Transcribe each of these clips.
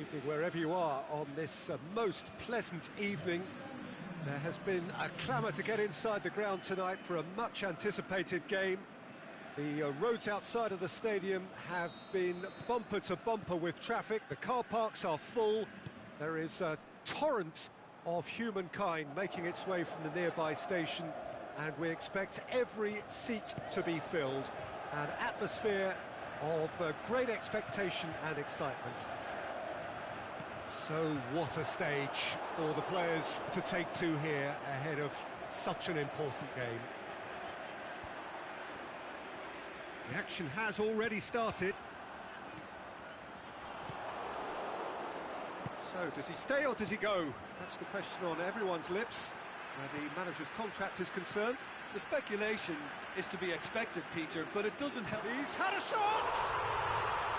evening wherever you are on this most pleasant evening. There has been a clamour to get inside the ground tonight for a much anticipated game. The roads outside of the stadium have been bumper to bumper with traffic. The car parks are full. There is a torrent of humankind making its way from the nearby station, and we expect every seat to be filled. An atmosphere of great expectation and excitement. So what a stage for the players to take to here ahead of such an important game. The action has already started. So does he stay or does he go? That's the question on everyone's lips where the manager's contract is concerned. The speculation is to be expected, Peter, but it doesn't help. He's had a shot!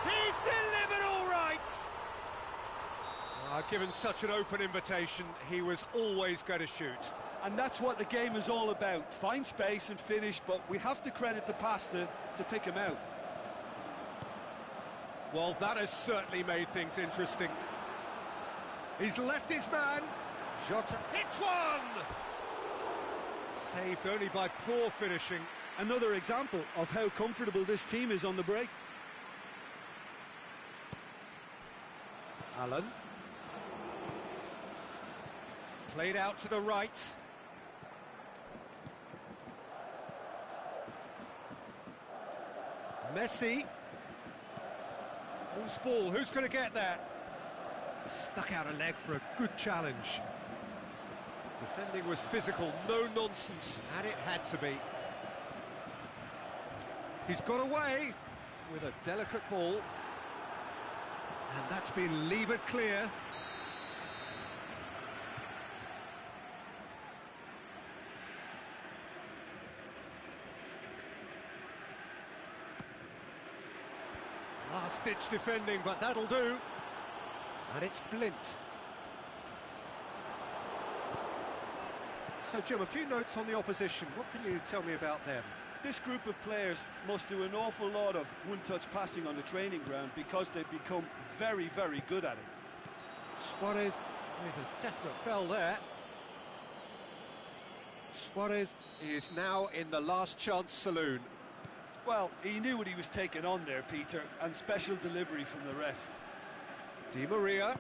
He's delivered all right! Given such an open invitation, he was always going to shoot. And that's what the game is all about. Find space and finish, but we have to credit the passer to pick him out. Well, that has certainly made things interesting. He's left his man. Jota hits one! Saved only by poor finishing. Another example of how comfortable this team is on the break. Allen. Played out to the right. Messi. Loose ball, who's going to get there? Stuck out a leg for a good challenge. Defending was physical, no nonsense, and it had to be. He's got away with a delicate ball, and that's been levered clear. Last-ditch defending, but that'll do. And it's Blint. So, Jim, a few notes on the opposition. What can you tell me about them? This group of players must do an awful lot of one-touch passing on the training ground because they've become very, very good at it. Suarez with a definite foul there. Suarez is now in the last chance saloon. Well, he knew what he was taking on there, Peter, and special delivery from the ref. Di Maria.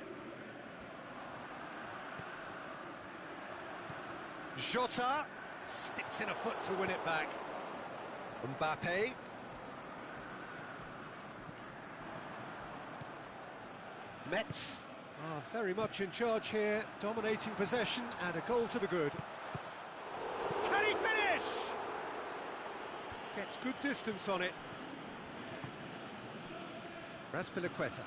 Jota sticks in a foot to win it back. Mbappe. Metz are very much in charge here, dominating possession and a goal to the good. Can he finish? Gets good distance on it. Raspilicueta.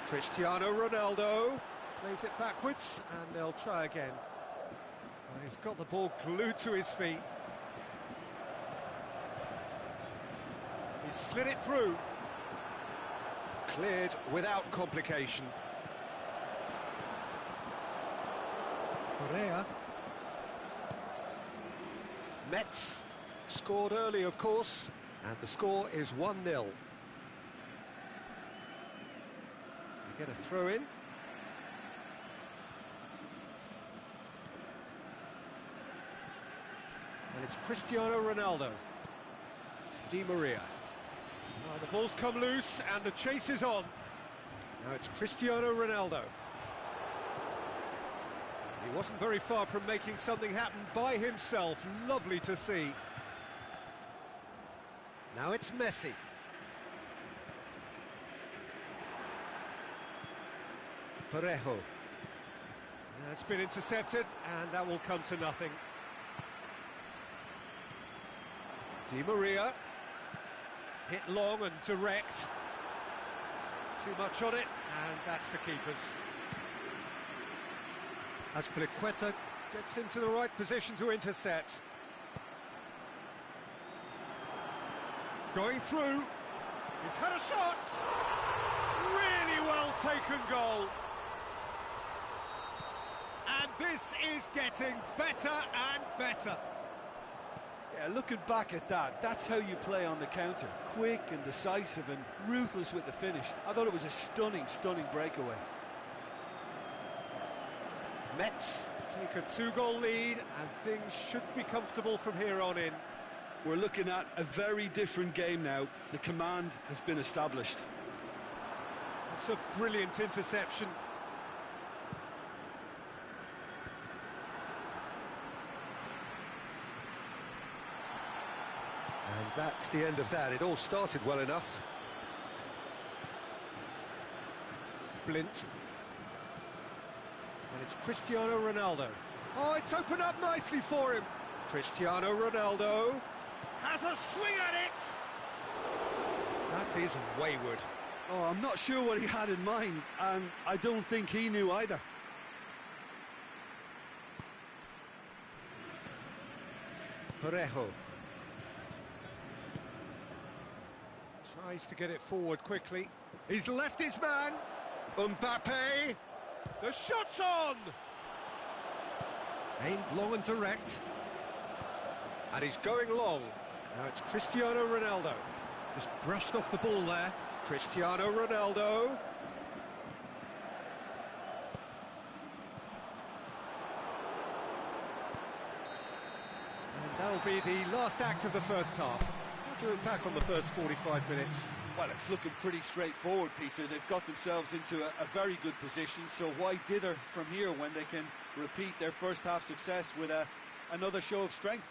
Cristiano Ronaldo plays it backwards and they'll try again. Well, he's got the ball glued to his feet. He slid it through. Cleared without complication. Correa. Metz scored early, of course, and the score is 1-0. You get a throw in. And it's Cristiano Ronaldo. Di Maria. Oh, the ball's come loose and the chase is on. Now it's Cristiano Ronaldo. He wasn't very far from making something happen by himself. Lovely to see. Now it's Messi. Parejo. That's been intercepted and that will come to nothing. Di Maria. Hit long and direct. Too much on it, and that's the keeper's. Aspilicueta gets into the right position to intercept. Going through. He's had a shot. Really well taken goal. And this is getting better and better. Yeah, looking back at that, that's how you play on the counter. Quick and decisive and ruthless with the finish. I thought it was a stunning, stunning breakaway. Mets take a 2-goal lead, and things should be comfortable from here on in. We're looking at a very different game now. The command has been established. It's a brilliant interception. And that's the end of that. It all started well enough. Blint. And it's Cristiano Ronaldo. Oh, it's opened up nicely for him. Cristiano Ronaldo has a swing at it. That is wayward. Oh, I'm not sure what he had in mind, and I don't think he knew either. Parejo. Tries to get it forward quickly. He's left his man. Mbappe. The shot's on! Aimed long and direct. And he's going long. Now it's Cristiano Ronaldo. Just brushed off the ball there. Cristiano Ronaldo. And that'll be the last act of the first half. How do you look back on the first 45 minutes? Well, it's looking pretty straightforward, Peter. They've got themselves into a very good position, so why dither from here when they can repeat their first half success with another show of strength?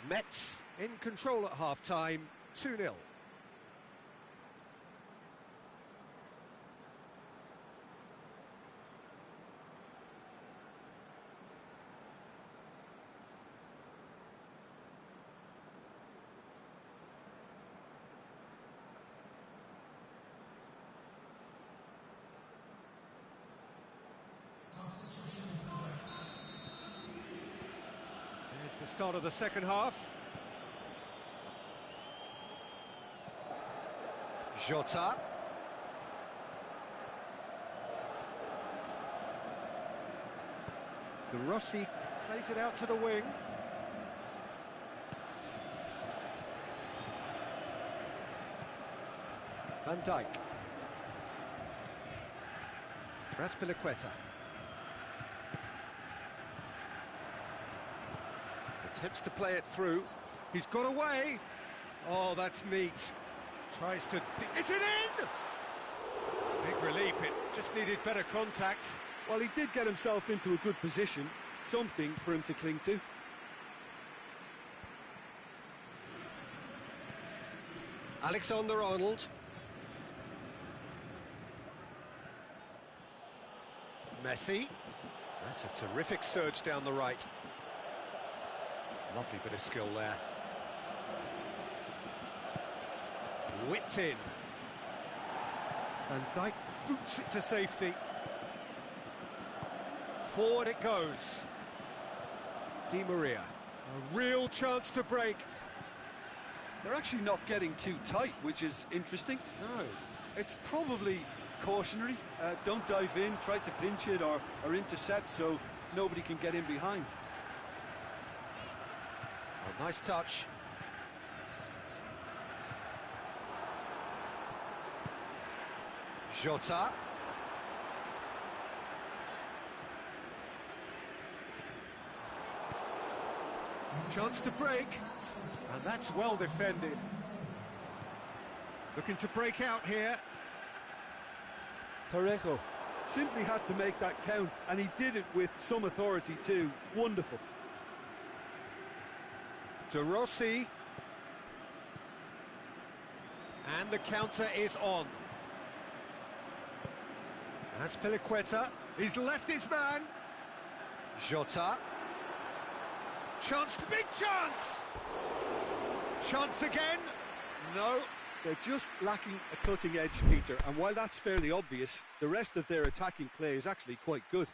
Mets in control at half-time, 2-0. There's the start of the second half. Jota. The Rossi plays it out to the wing. Van Dijk. Raspilicueta. Attempts to play it through. He's got away. Oh, that's neat. Tries to... Is it in? Big relief. It just needed better contact. Well, he did get himself into a good position. Something for him to cling to. Alexander-Arnold. Messi. That's a terrific surge down the right. Lovely bit of skill there. Whipped in. Van Dijk boots it to safety. Forward it goes. Di Maria. A real chance to break. They're actually not getting too tight, which is interesting. No. It's probably cautionary. Don't dive in, try to pinch it or intercept so nobody can get in behind. Oh, nice touch. Jota. Chance to break. And that's well defended. Looking to break out here. Parejo simply had to make that count, and he did it with some authority too. Wonderful. De Rossi. And the counter is on. Raspilicueta. He's left his man. Jota. Chance, big chance! Chance again? No. They're just lacking a cutting edge, Peter, and while that's fairly obvious, the rest of their attacking play is actually quite good.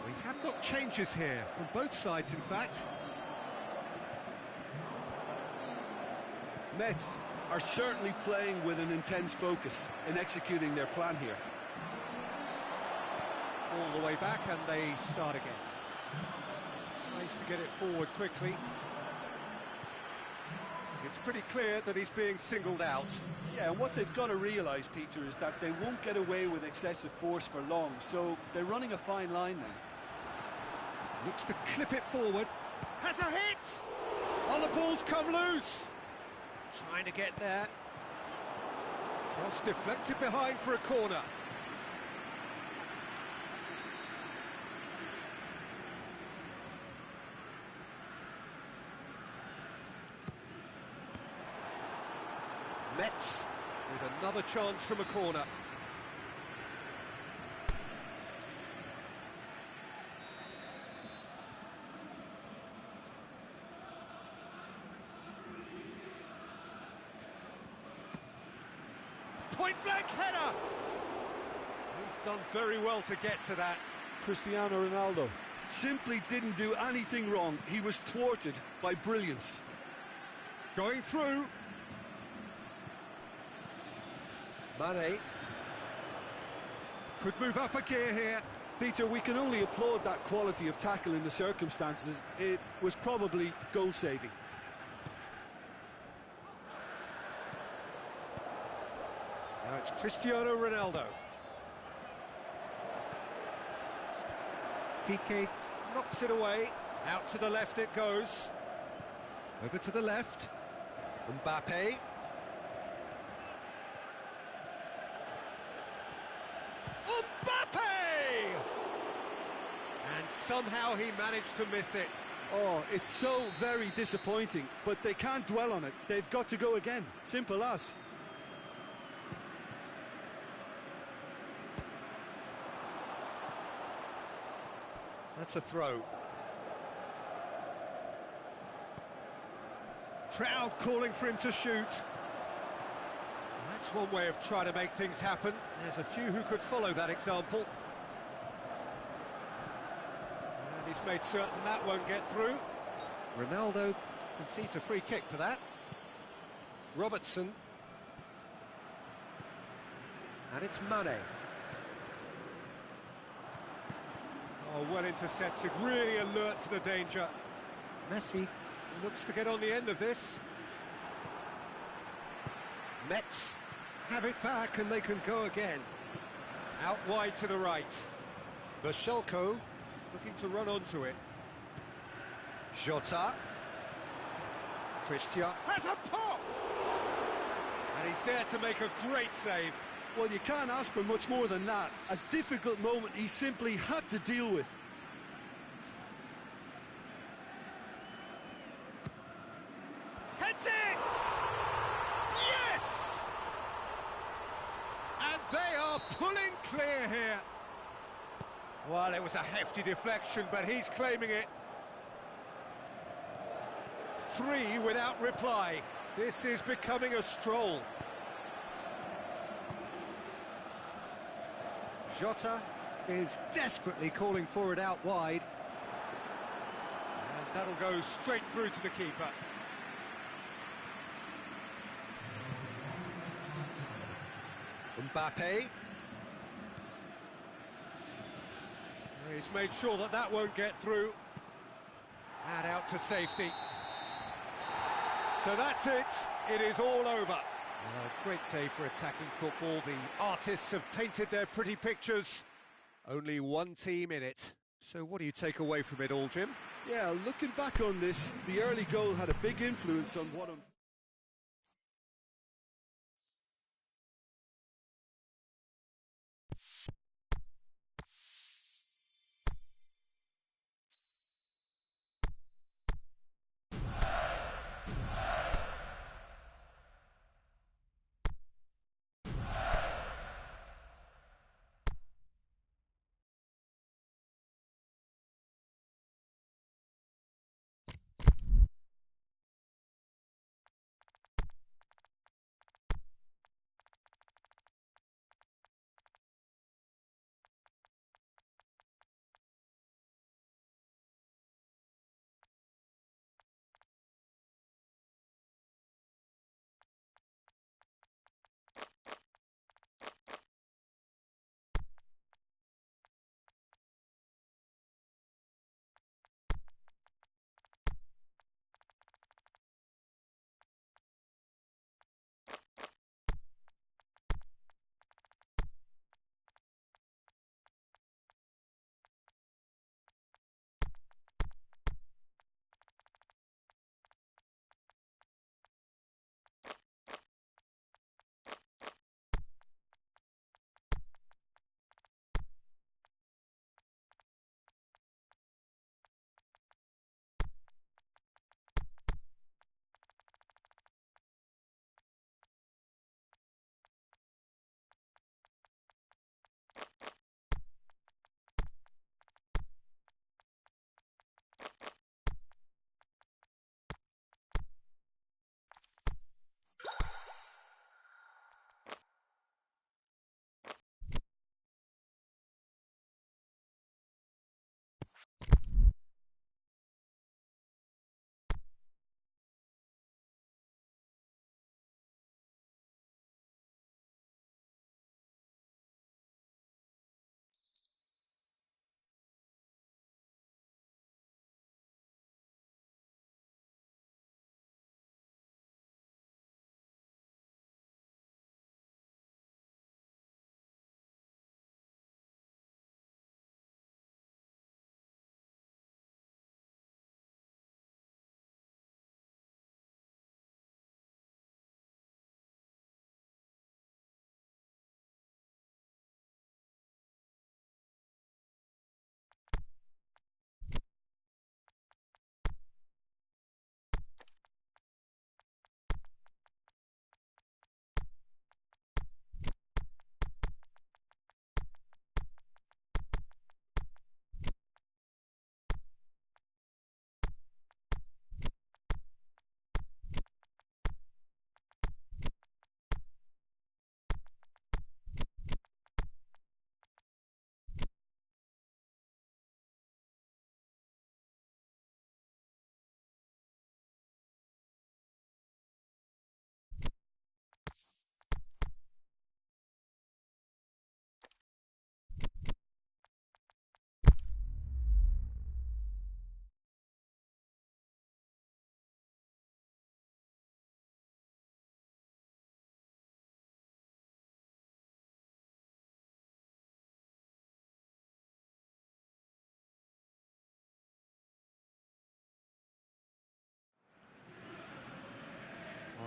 We have got changes here from both sides, in fact. Mets are certainly playing with an intense focus in executing their plan here. All the way back and they start again. Nice to get it forward quickly. It's pretty clear that he's being singled out. Yeah, and what they've got to realise, Peter, is that they won't get away with excessive force for long, so they're running a fine line now. Looks to clip it forward. Has a hit! Oh, the ball's come loose. Trying to get there. Cross deflected behind for a corner. Mets with another chance from a corner. Point-blank header! He's done very well to get to that. Cristiano Ronaldo simply didn't do anything wrong. He was thwarted by brilliance. Going through. Mane could move up a gear here. Peter, we can only applaud that quality of tackle in the circumstances. It was probably goal-saving. Now it's Cristiano Ronaldo. Piqué knocks it away. Out to the left it goes. Over to the left. Mbappe. And somehow he managed to miss it. Oh, it's so very disappointing, but they can't dwell on it. They've got to go again. Simple as. That's a throw. Crowd calling for him to shoot. That's one way of trying to make things happen. There's a few who could follow that example. And he's made certain that won't get through. Ronaldo concedes a free kick for that. Robertson. And it's Mane. Oh, well intercepted, really alert to the danger. Messi looks to get on the end of this. Mets have it back and they can go again. Out wide to the right. Bashelko looking to run onto it. Jota. Christian has a pop! And he's there to make a great save. Well, you can't ask for much more than that. A difficult moment he simply had to deal with. Heads it! Yes! And they are pulling clear here. Well, it was a hefty deflection, but he's claiming it. 3 without reply. This is becoming a stroll. Jota is desperately calling for it out wide. And that'll go straight through to the keeper. Mbappe. He's made sure that that won't get through. And out to safety. So that's it. It is all over. A great day for attacking football. The artists have painted their pretty pictures. Only one team in it. So what do you take away from it all, Jim? Yeah, looking back on this, the early goal had a big influence on what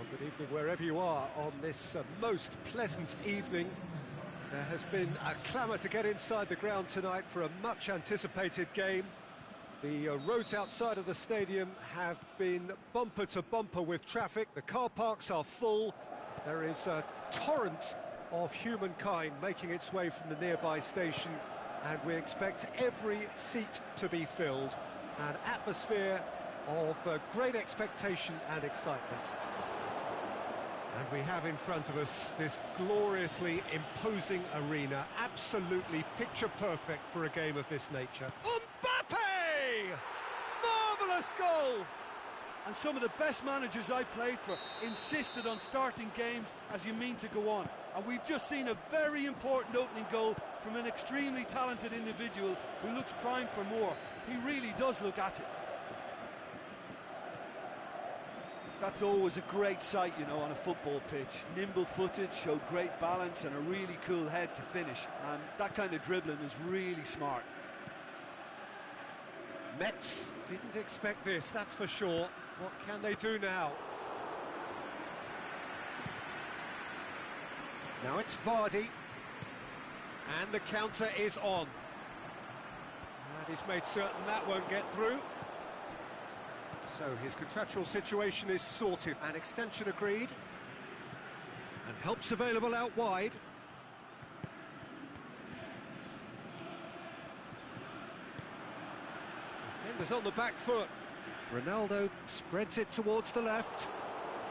Well, good evening wherever you are on this most pleasant evening. There has been a clamour to get inside the ground tonight for a much anticipated game. The roads outside of the stadium have been bumper to bumper with traffic. The car parks are full. There is a torrent of humankind making its way from the nearby station, and we expect every seat to be filled. An atmosphere of great expectation and excitement. And we have in front of us this gloriously imposing arena, absolutely picture perfect for a game of this nature. Mbappe! Marvellous goal! And some of the best managers I played for insisted on starting games as you mean to go on. And we've just seen a very important opening goal from an extremely talented individual who looks primed for more. He really does look at it. That's always a great sight, you know, on a football pitch. Nimble-footed, showed great balance and a really cool head to finish. And that kind of dribbling is really smart. Metz didn't expect this, that's for sure. What can they do now? Now it's Vardy. And the counter is on. And he's made certain that won't get through. So his contractual situation is sorted. An extension agreed. And help's available out wide. Defenders on the back foot. Ronaldo spreads it towards the left.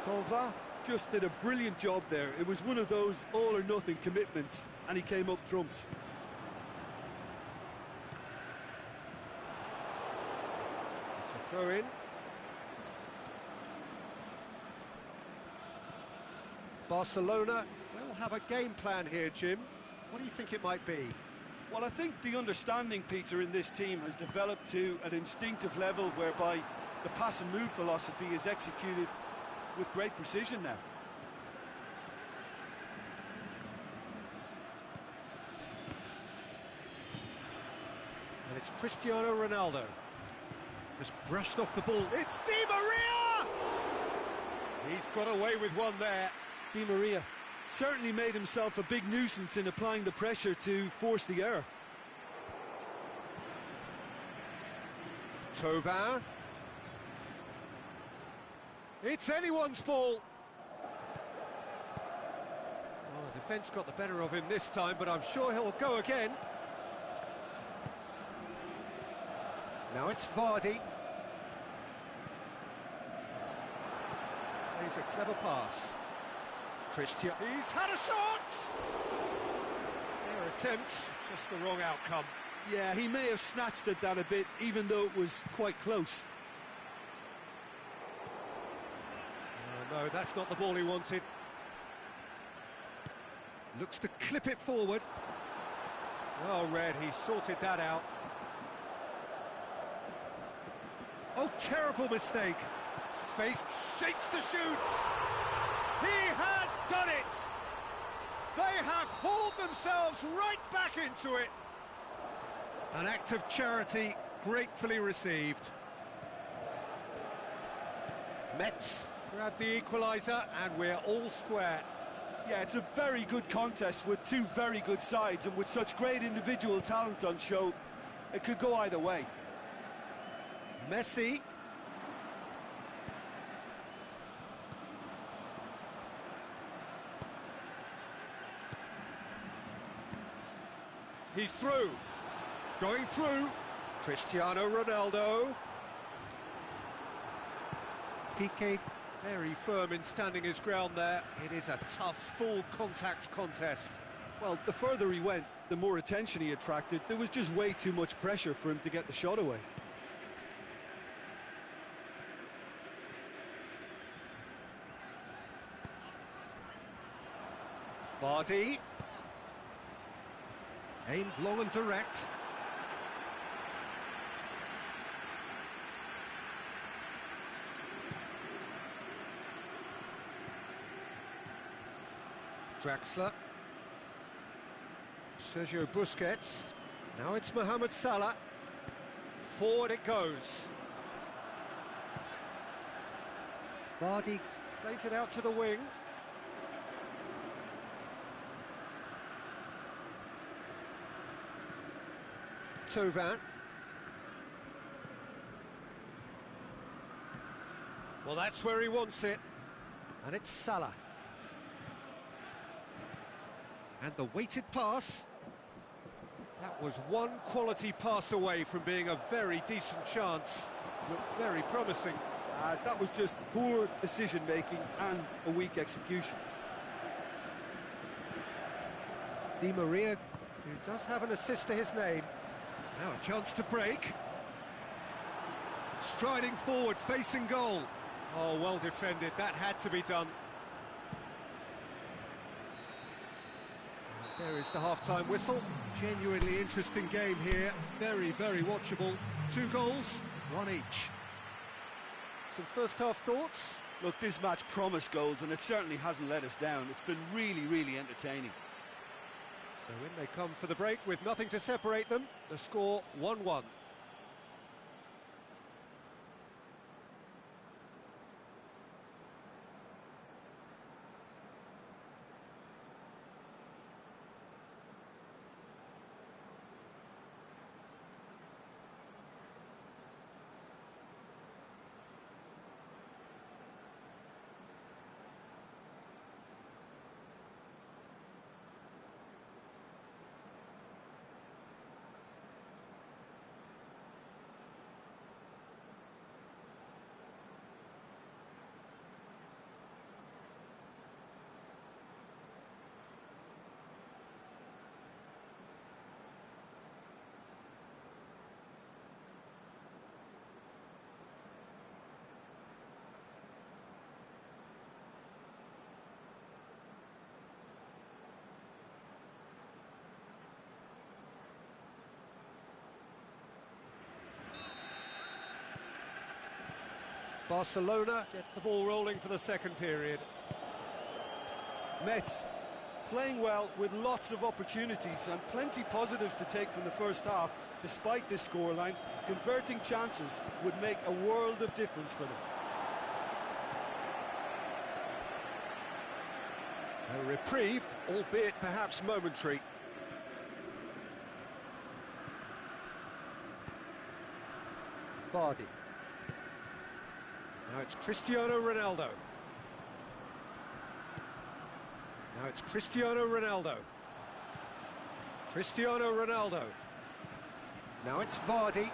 Thauvin just did a brilliant job there. It was one of those all-or-nothing commitments, and he came up trumps. It's a throw-in. Barcelona will have a game plan here, Jim. What do you think it might be? Well, I think the understanding, Peter, in this team has developed to an instinctive level whereby the pass and move philosophy is executed with great precision now. And it's Cristiano Ronaldo. Just brushed off the ball. It's Di Maria! He's got away with one there. Di Maria certainly made himself a big nuisance in applying the pressure to force the error. Thauvin. It's anyone's ball. Well, the defence got the better of him this time, but I'm sure he'll go again. Now it's Vardy. Plays a clever pass. Christian. He's had a shot! Fair attempt, just the wrong outcome. Yeah, he may have snatched at that a bit, even though it was quite close. Oh, no, that's not the ball he wanted. Looks to clip it forward. Well read, he sorted that out. Oh, terrible mistake. Face shapes the shoots. He has done it! They have hauled themselves right back into it. An act of charity gratefully received. Metz grabbed the equaliser and we're all square. Yeah, it's a very good contest with two very good sides, and with such great individual talent on show, it could go either way. Messi. He's through. Going through. Cristiano Ronaldo. Piqué very firm in standing his ground there. It is a tough, full contact contest. Well, the further he went, the more attention he attracted. There was just way too much pressure for him to get the shot away. Vardy. Aimed long and direct. Draxler. Sergio Busquets. Now it's Mohamed Salah. Forward it goes. Vardy Plays it out to the wing. Tovan. Well, that's where he wants it. And it's Salah. And the weighted pass. That was one quality pass away from being a very decent chance. Looked very promising. That was just poor decision-making and a weak execution. Di Maria, who does have an assist to his name. Now a chance to break. Striding forward, facing goal. Oh, well defended. That had to be done. There is the half-time whistle. Genuinely interesting game here. Very, very watchable. 2 goals, 1 each. Some first-half thoughts? Look, this match promised goals, and it certainly hasn't let us down. It's been really, really entertaining. So in they come for the break with nothing to separate them. The score 1-1. Barcelona get the ball rolling for the second period. Metz playing well with lots of opportunities and plenty positives to take from the first half. Despite this scoreline, converting chances would make a world of difference for them. A reprieve, albeit perhaps momentary. Vardy. Now it's Cristiano Ronaldo. Now it's Cristiano Ronaldo. Cristiano Ronaldo. Now it's Vardy.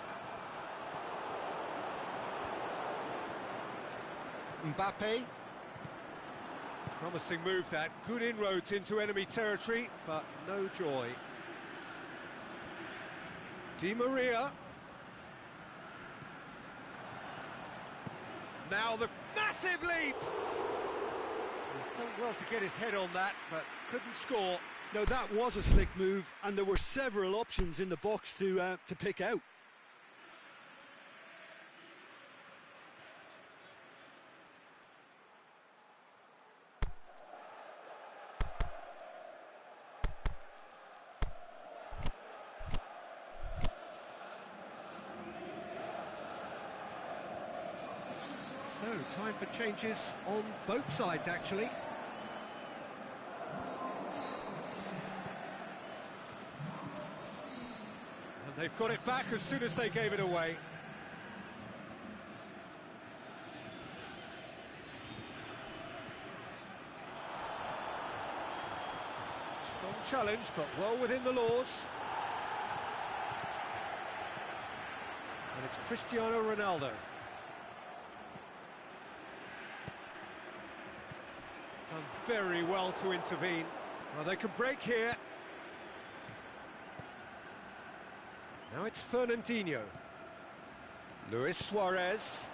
Mbappe. Promising move that. Good inroads into enemy territory, but no joy. Di Maria. Now the massive leap! He's done well to get his head on that, but couldn't score. Now that was a slick move, and there were several options in the box to pick out. So, time for changes on both sides, actually. And they've got it back as soon as they gave it away. Strong challenge, but well within the laws. And it's Cristiano Ronaldo. Done very well to intervene. Well, they can break here. Now it's Fernandinho. Luis Suarez.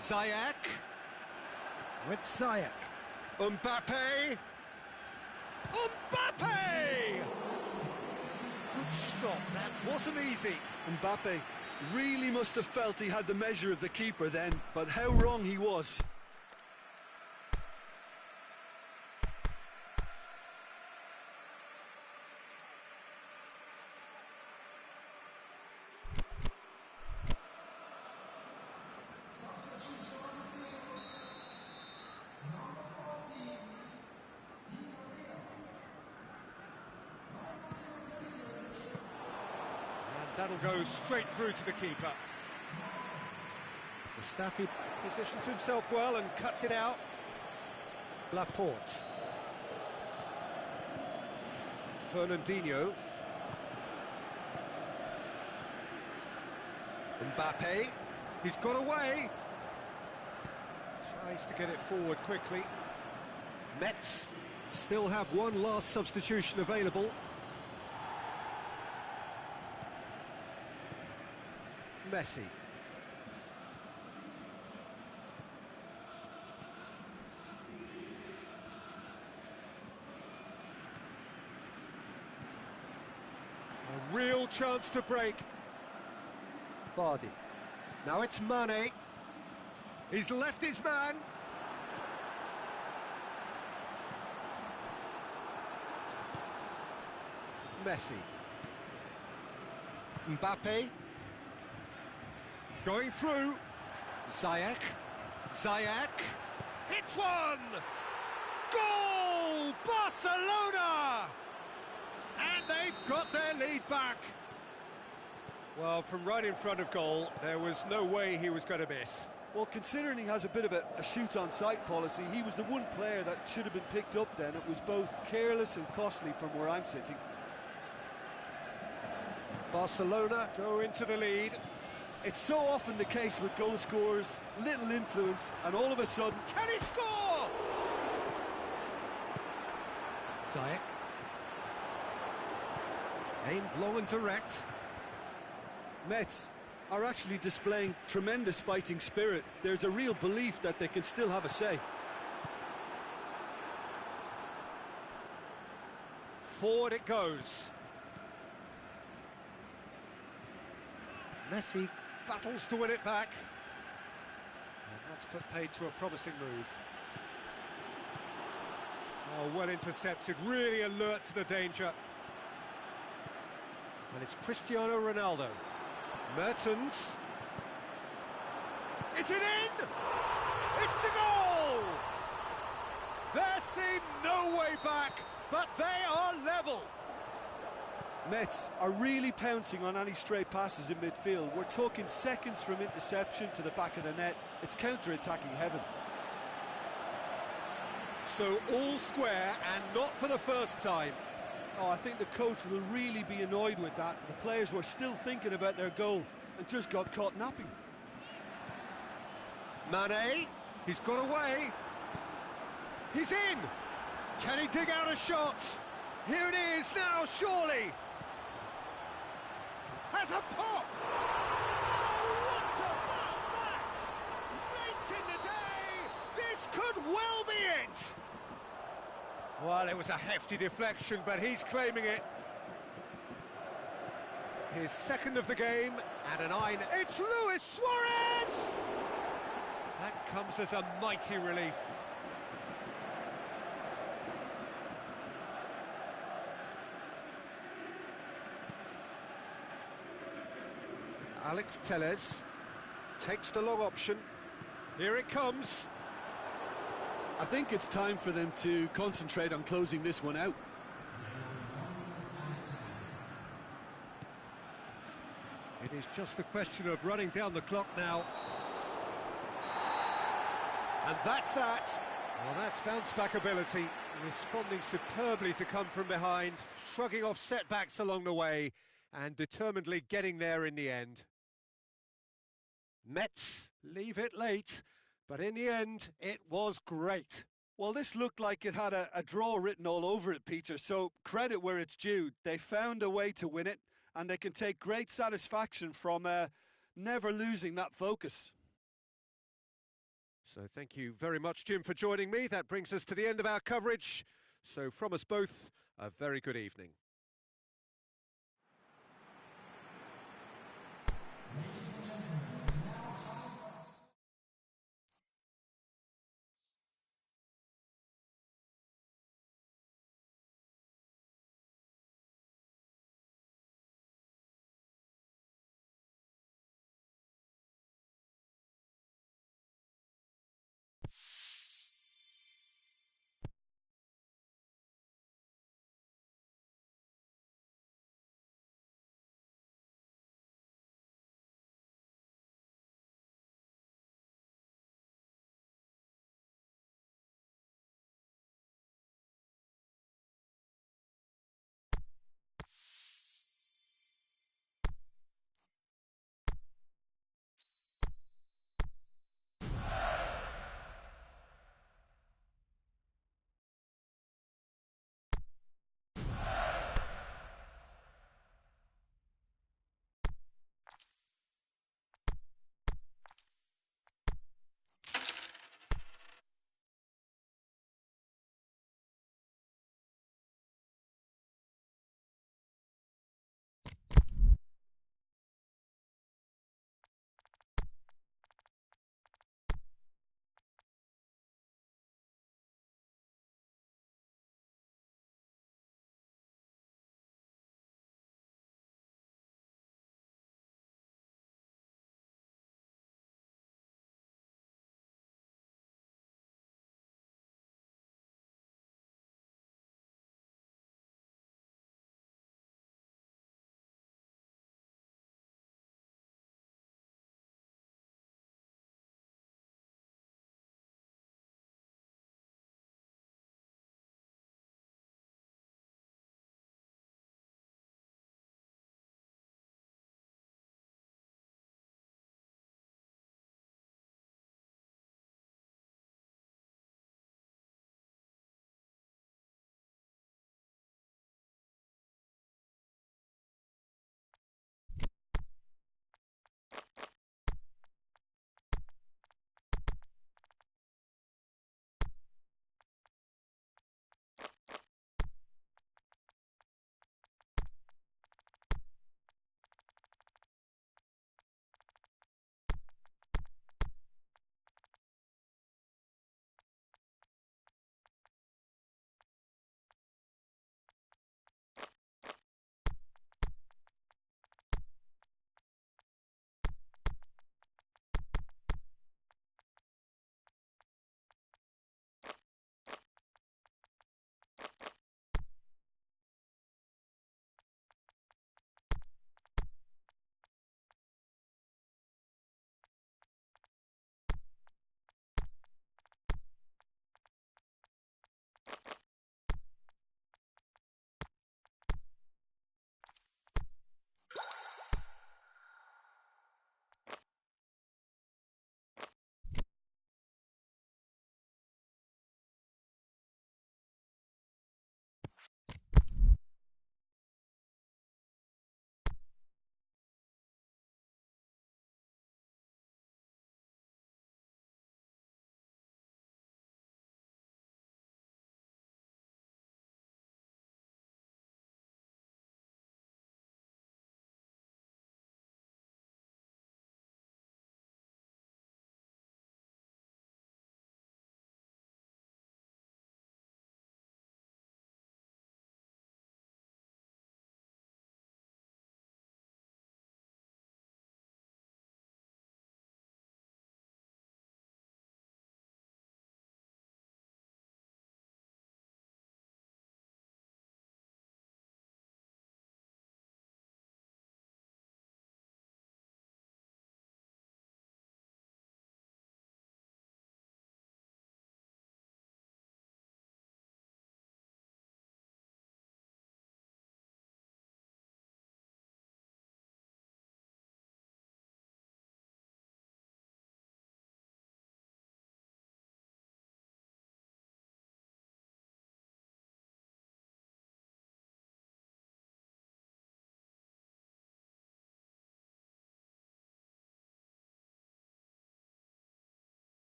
Ziyech. With Ziyech. Mbappe. Mbappe! Good stop, that wasn't easy. Mbappe really must have felt he had the measure of the keeper then, but how wrong he was. That'll go straight through to the keeper. Mustafi positions himself well and cuts it out. Laporte. Fernandinho. Mbappe. He's got away. Tries to get it forward quickly. Metz still have one last substitution available. Messi. A real chance to break. Vardy. Now it's Mane. He's left his man. Messi. Mbappe. Going through. Ziyech. Ziyech. Hits one! Goal! Barcelona! And they've got their lead back. Well, from right in front of goal, there was no way he was going to miss. Well, considering he has a bit of a shoot-on-sight policy, he was the one player that should have been picked up then. It was both careless and costly from where I'm sitting. Barcelona go into the lead. It's so often the case with goal scorers, little influence, and all of a sudden... Can he score? Ziyech. Aimed long and direct. Metz are actually displaying tremendous fighting spirit. There's a real belief that they can still have a say. Forward it goes. Messi battles to win it back. And that's put paid to a promising move. Oh, well intercepted, really alert to the danger. And it's Cristiano Ronaldo. Mertens. Is it in? It's a goal! There seemed no way back, but they are level. Metz are really pouncing on any stray passes in midfield. We're talking seconds from interception to the back of the net. It's counter-attacking heaven. So all square, and not for the first time. Oh, I think the coach will really be annoyed with that. The players were still thinking about their goal and just got caught napping. Mane, he's got away. He's in. Can he dig out a shot? Here it is now, surely. Has a pop. Oh, what about that? Late in the day, this could well be it. Well, it was a hefty deflection, but he's claiming it. His second of the game, and an eye. It's Luis Suarez! That comes as a mighty relief. Alex Telles takes the long option. Here it comes. I think it's time for them to concentrate on closing this one out. It is just a question of running down the clock now. And that's that. Well, that's bounce-back ability, responding superbly to come from behind, shrugging off setbacks along the way, and determinedly getting there in the end. Metz leave it late, but in the end, it was great. Well, this looked like it had a draw written all over it, Peter, so credit where it's due. They found a way to win it, and they can take great satisfaction from never losing that focus. So thank you very much, Jim, for joining me. That brings us to the end of our coverage. So from us both, a very good evening.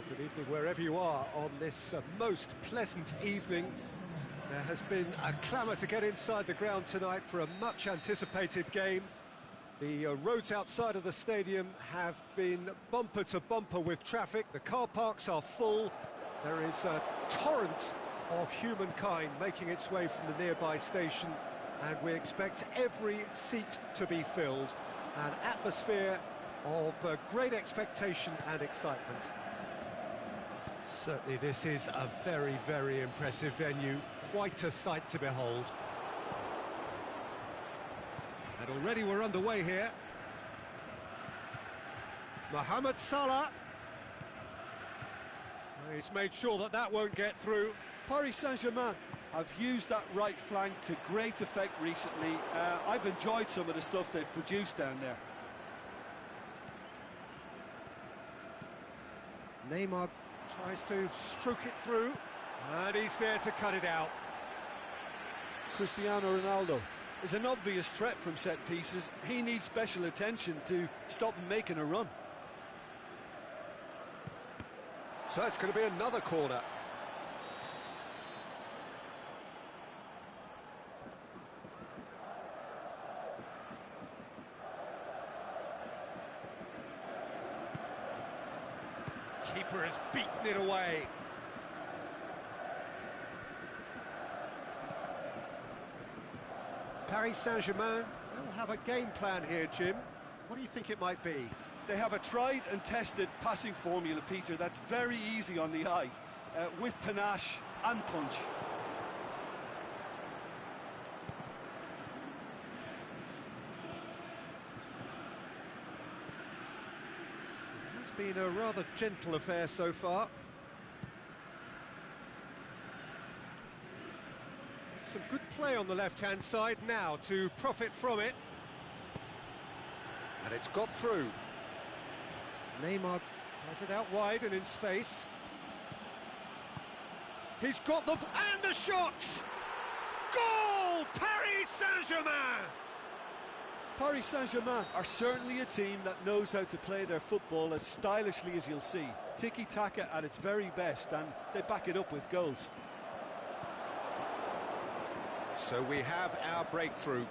Well, good evening wherever you are on this most pleasant evening. There has been a clamour to get inside the ground tonight for a much anticipated game. The roads outside of the stadium have been bumper to bumper with traffic. The car parks are full. There is a torrent of humankind making its way from the nearby station, and we expect every seat to be filled. An atmosphere of great expectation and excitement. Certainly this is a very, very impressive venue. Quite a sight to behold. And already we're underway here. Mohamed Salah. He's made sure that that won't get through. Paris Saint-Germain have used that right flank to great effect recently. I've enjoyed some of the stuff they've produced down there. Neymar tries to stroke it through, and he's there to cut it out. Cristiano Ronaldo is an obvious threat from set pieces. He needs special attention to stop him making a run. So it's going to be another corner. Keeper has beaten it away. Paris Saint-Germain will have a game plan here, Jim. What do you think it might be? They have a tried and tested passing formula, Peter, that's very easy on the eye, with panache and punch. It's been a rather gentle affair so far. Some good play on the left-hand side now to profit from it. And it's got through. Neymar has it out wide and in space. He's got the... and the shot! Goal! Paris Saint-Germain! Paris Saint-Germain are certainly a team that knows how to play their football as stylishly as you'll see. Tiki-taka at its very best, and they back it up with goals. So we have our breakthrough.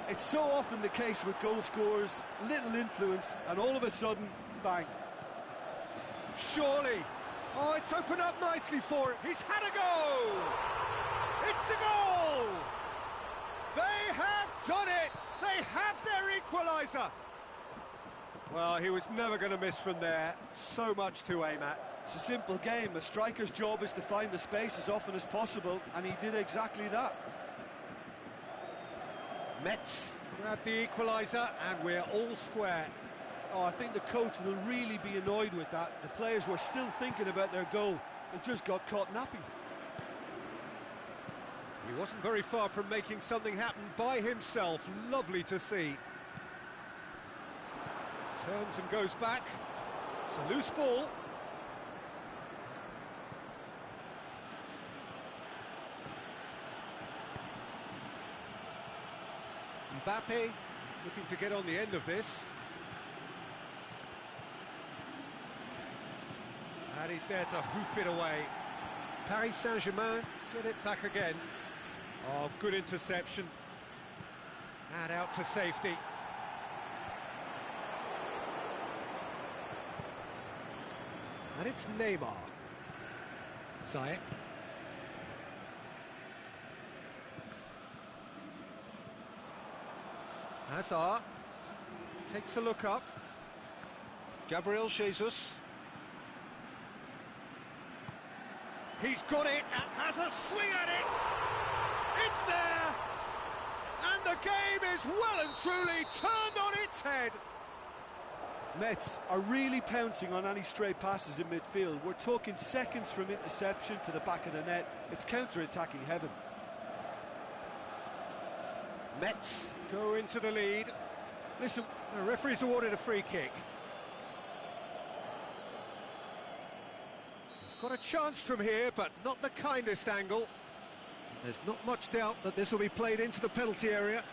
It's so often the case with goal scorers, little influence, and all of a sudden, bang. Surely. Oh, it's opened up nicely for him. He's had a go! It's a goal! They have done it! They have their equaliser! Well, he was never going to miss from there. So much to aim at. It's a simple game. A striker's job is to find the space as often as possible, and he did exactly that. Metz grabbed the equaliser, and we're all square. Oh, I think the coach will really be annoyed with that. The players were still thinking about their goal and just got caught napping. He wasn't very far from making something happen by himself. Lovely to see. Turns and goes back. It's a loose ball. Mbappe looking to get on the end of this. And he's there to hoof it away. Paris Saint-Germain get it back again. Oh, good interception. And out to safety. And it's Neymar. Zayek. Hazard takes a look up. Gabriel Jesus. He's got it and has a swing at it. It's there. And the game is well and truly turned on its head. Metz are really pouncing on any stray passes in midfield. We're talking seconds from interception to the back of the net. It's counter-attacking heaven. Metz go into the lead. Listen, the referee's awarded a free kick. He's got a chance from here, but not the kindest angle. There's not much doubt that this will be played into the penalty area.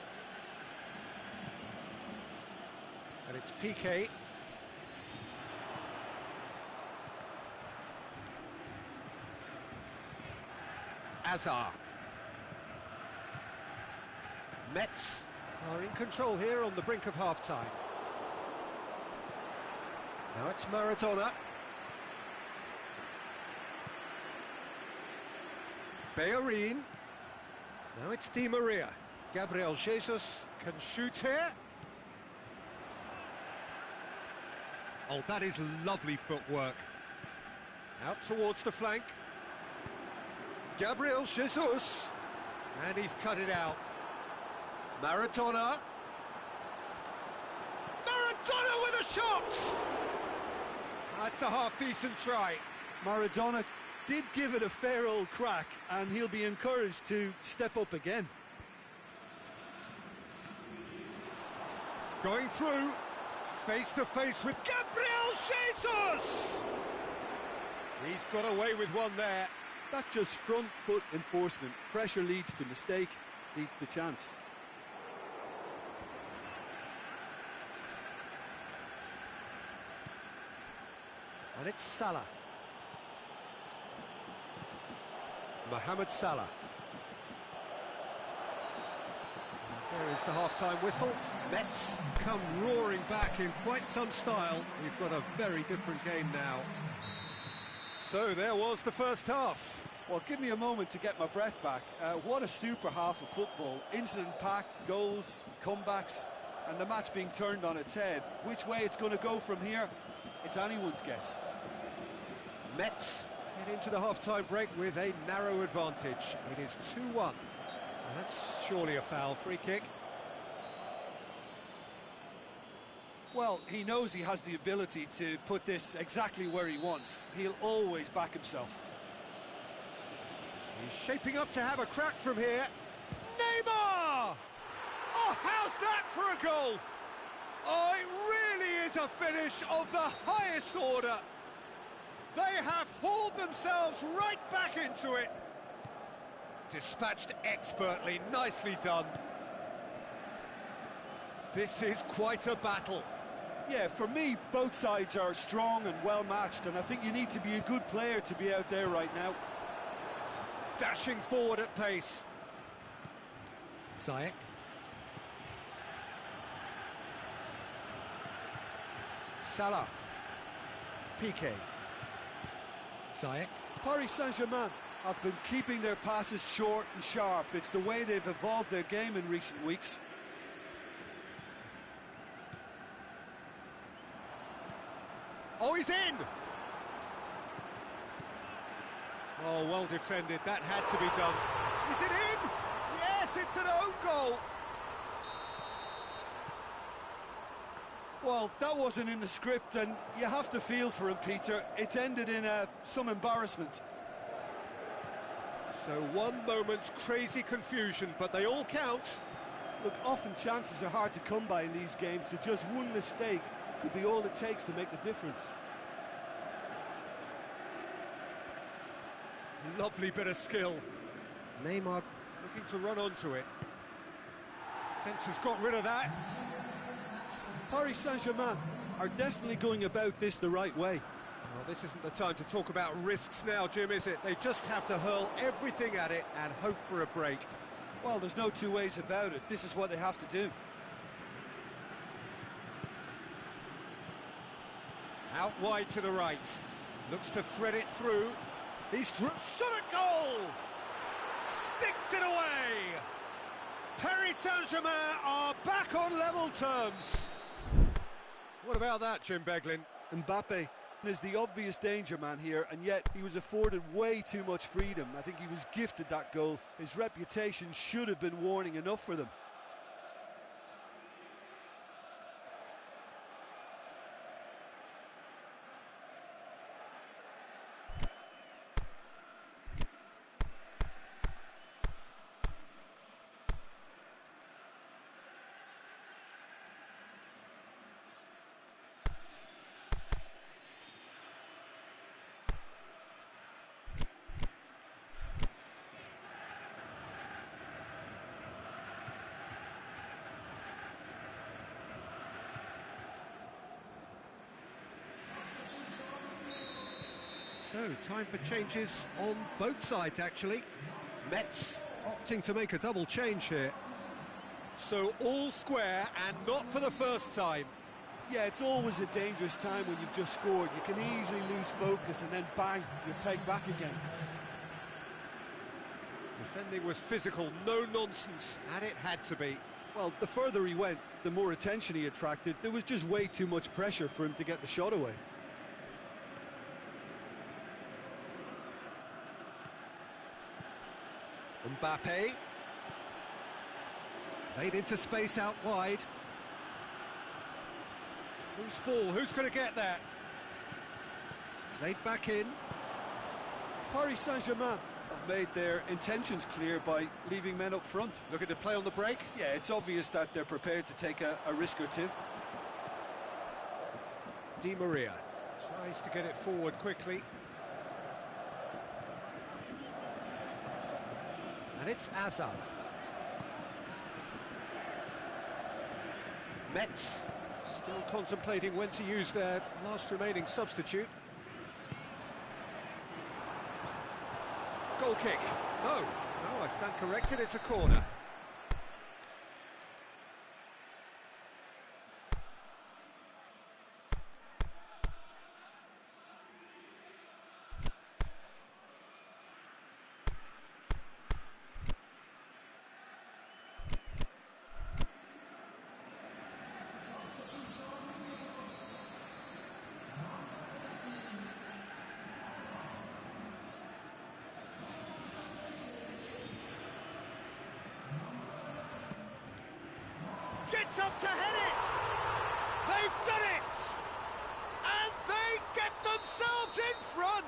And it's Piqué. Hazard. Metz are in control here on the brink of half-time. Now it's Maradona. Bellerin. Now it's Di Maria. Gabriel Jesus can shoot here. Oh, that is lovely footwork. Out towards the flank. Gabriel Jesus. And he's cut it out. Maradona. Maradona with a shot! That's a half-decent try. Maradona did give it a fair old crack, and he'll be encouraged to step up again. Going through, face-to-face with Gabriel Jesus! He's got away with one there. That's just front foot enforcement. Pressure leads to mistake, leads to chance. And it's Salah. Mohamed Salah. And there is the half-time whistle. Metz come roaring back in quite some style. We've got a very different game now. So there was the first half. Well, give me a moment to get my breath back. What a super half of football. Incident-packed, goals, comebacks, and the match being turned on its head. Which way it's going to go from here, it's anyone's guess. Metz head into the half-time break with a narrow advantage. It is 2-1. That's surely a foul. Free kick. Well, he knows he has the ability to put this exactly where he wants. He'll always back himself. He's shaping up to have a crack from here. Neymar! Oh, how's that for a goal? Oh, it really is a finish of the highest order. They have hauled themselves right back into it. Dispatched expertly, nicely done. This is quite a battle. Yeah, for me, both sides are strong and well-matched, and I think you need to be a good player to be out there right now. Dashing forward at pace. Ziyech. Salah. Piqué. Ziyech. Paris Saint-Germain have been keeping their passes short and sharp. It's the way they've evolved their game in recent weeks. Oh, he's in! Oh, well defended. That had to be done. Is it in? Yes, it's an own goal. Well, that wasn't in the script, and you have to feel for him, Peter. It's ended in some embarrassment. So one moment's crazy confusion, but they all count. Look, often chances are hard to come by in these games, so just one mistake could be all it takes to make the difference. Lovely bit of skill. Neymar looking to run onto it. Defence has got rid of that. Paris Saint-Germain are definitely going about this the right way. Well, this isn't the time to talk about risks now, Jim, is it? They just have to hurl everything at it and hope for a break. Well, there's no two ways about it. This is what they have to do. Out wide to the right. Looks to thread it through. He's shot at goal! Sticks it away! Paris Saint-Germain are back on level terms. What about that, Jim Beglin? Mbappe is the obvious danger man here, and yet he was afforded way too much freedom. I think he was gifted that goal. His reputation should have been warning enough for them. So, time for changes on both sides, actually. Metz opting to make a double change here. So all square and not for the first time. Yeah, it's always a dangerous time when you've just scored. You can easily lose focus and then bang, you're pegged back again. Defending was physical, no nonsense, and it had to be. Well, the further he went, the more attention he attracted. There was just way too much pressure for him to get the shot away. Mbappe. Played into space out wide. Who's ball? Who's going to get there? Played back in. Paris Saint-Germain have made their intentions clear by leaving men up front. Looking to play on the break? Yeah, it's obvious that they're prepared to take a risk or two. Di Maria tries to get it forward quickly. And it's Azar. Metz still contemplating when to use their last remaining substitute. Goal kick. No, I stand corrected, it's a corner. Gets up to head it! They've done it! And they get themselves in front!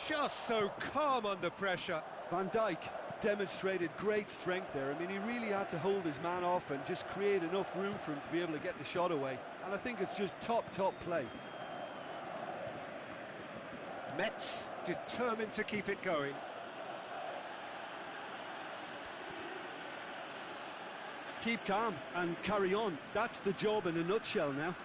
Just so calm under pressure. Van Dijk demonstrated great strength there. I mean, he really had to hold his man off and just create enough room for him to be able to get the shot away. And I think it's just top play. Metz determined to keep it going. Keep calm and carry on. That's the job in a nutshell now.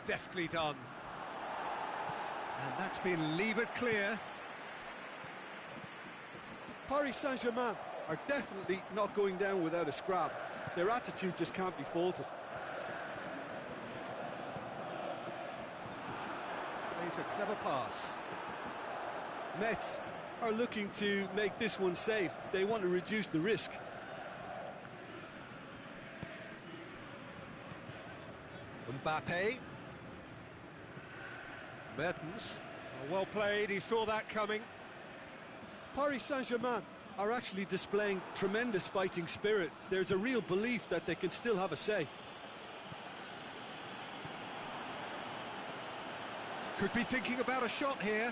Deftly done. And that's been levered clear. Paris Saint-Germain are definitely not going down without a scrap. Their attitude just can't be faulted. Plays a clever pass. Metz are looking to make this one safe. They want to reduce the risk. Mbappe. Mertens. Well played, he saw that coming. Paris Saint-Germain are actually displaying tremendous fighting spirit. There's a real belief that they can still have a say. Could be thinking about a shot here.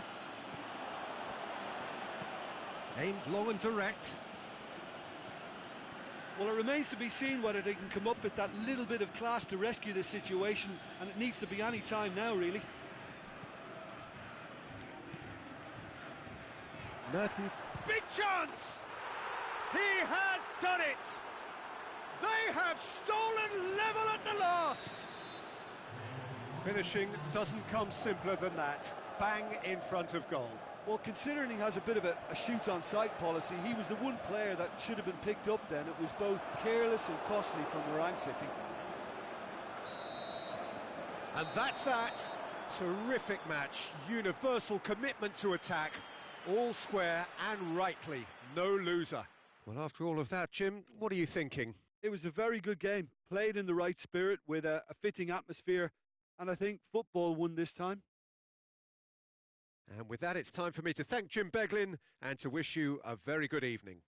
Aimed long and direct. Well, it remains to be seen whether they can come up with that little bit of class to rescue this situation, and it needs to be any time now, really. Mertens, big chance! He has done it! They have stolen level at the last! Finishing doesn't come simpler than that. Bang in front of goal. Well, considering he has a bit of a shoot-on-sight policy, he was the one player that should have been picked up then. It was both careless and costly from where I'm sitting. And that's that. Terrific match. Universal commitment to attack. All square and rightly. No loser. Well, after all of that, Jim, what are you thinking? It was a very good game. Played in the right spirit with a fitting atmosphere. And I think football won this time. And with that, it's time for me to thank Jim Beglin and to wish you a very good evening.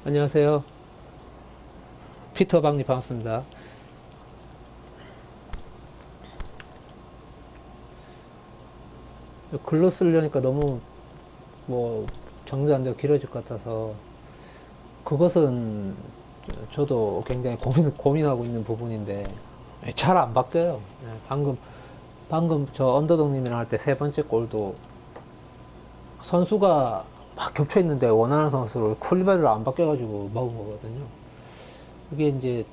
안녕하세요. 피터 박님 반갑습니다. 글로 쓰려니까 너무 뭐 정리 안 되고 길어질 것 같아서 그것은 저도 굉장히 고민하고 있는 부분인데 잘 안 바뀌어요. 방금 저 언더독님이랑 할 때 세 번째 골도 선수가 막 겹쳐 있는데 원하는 선수를 쿨리바리로 안 바뀌어가지고 먹은 거거든요. 이게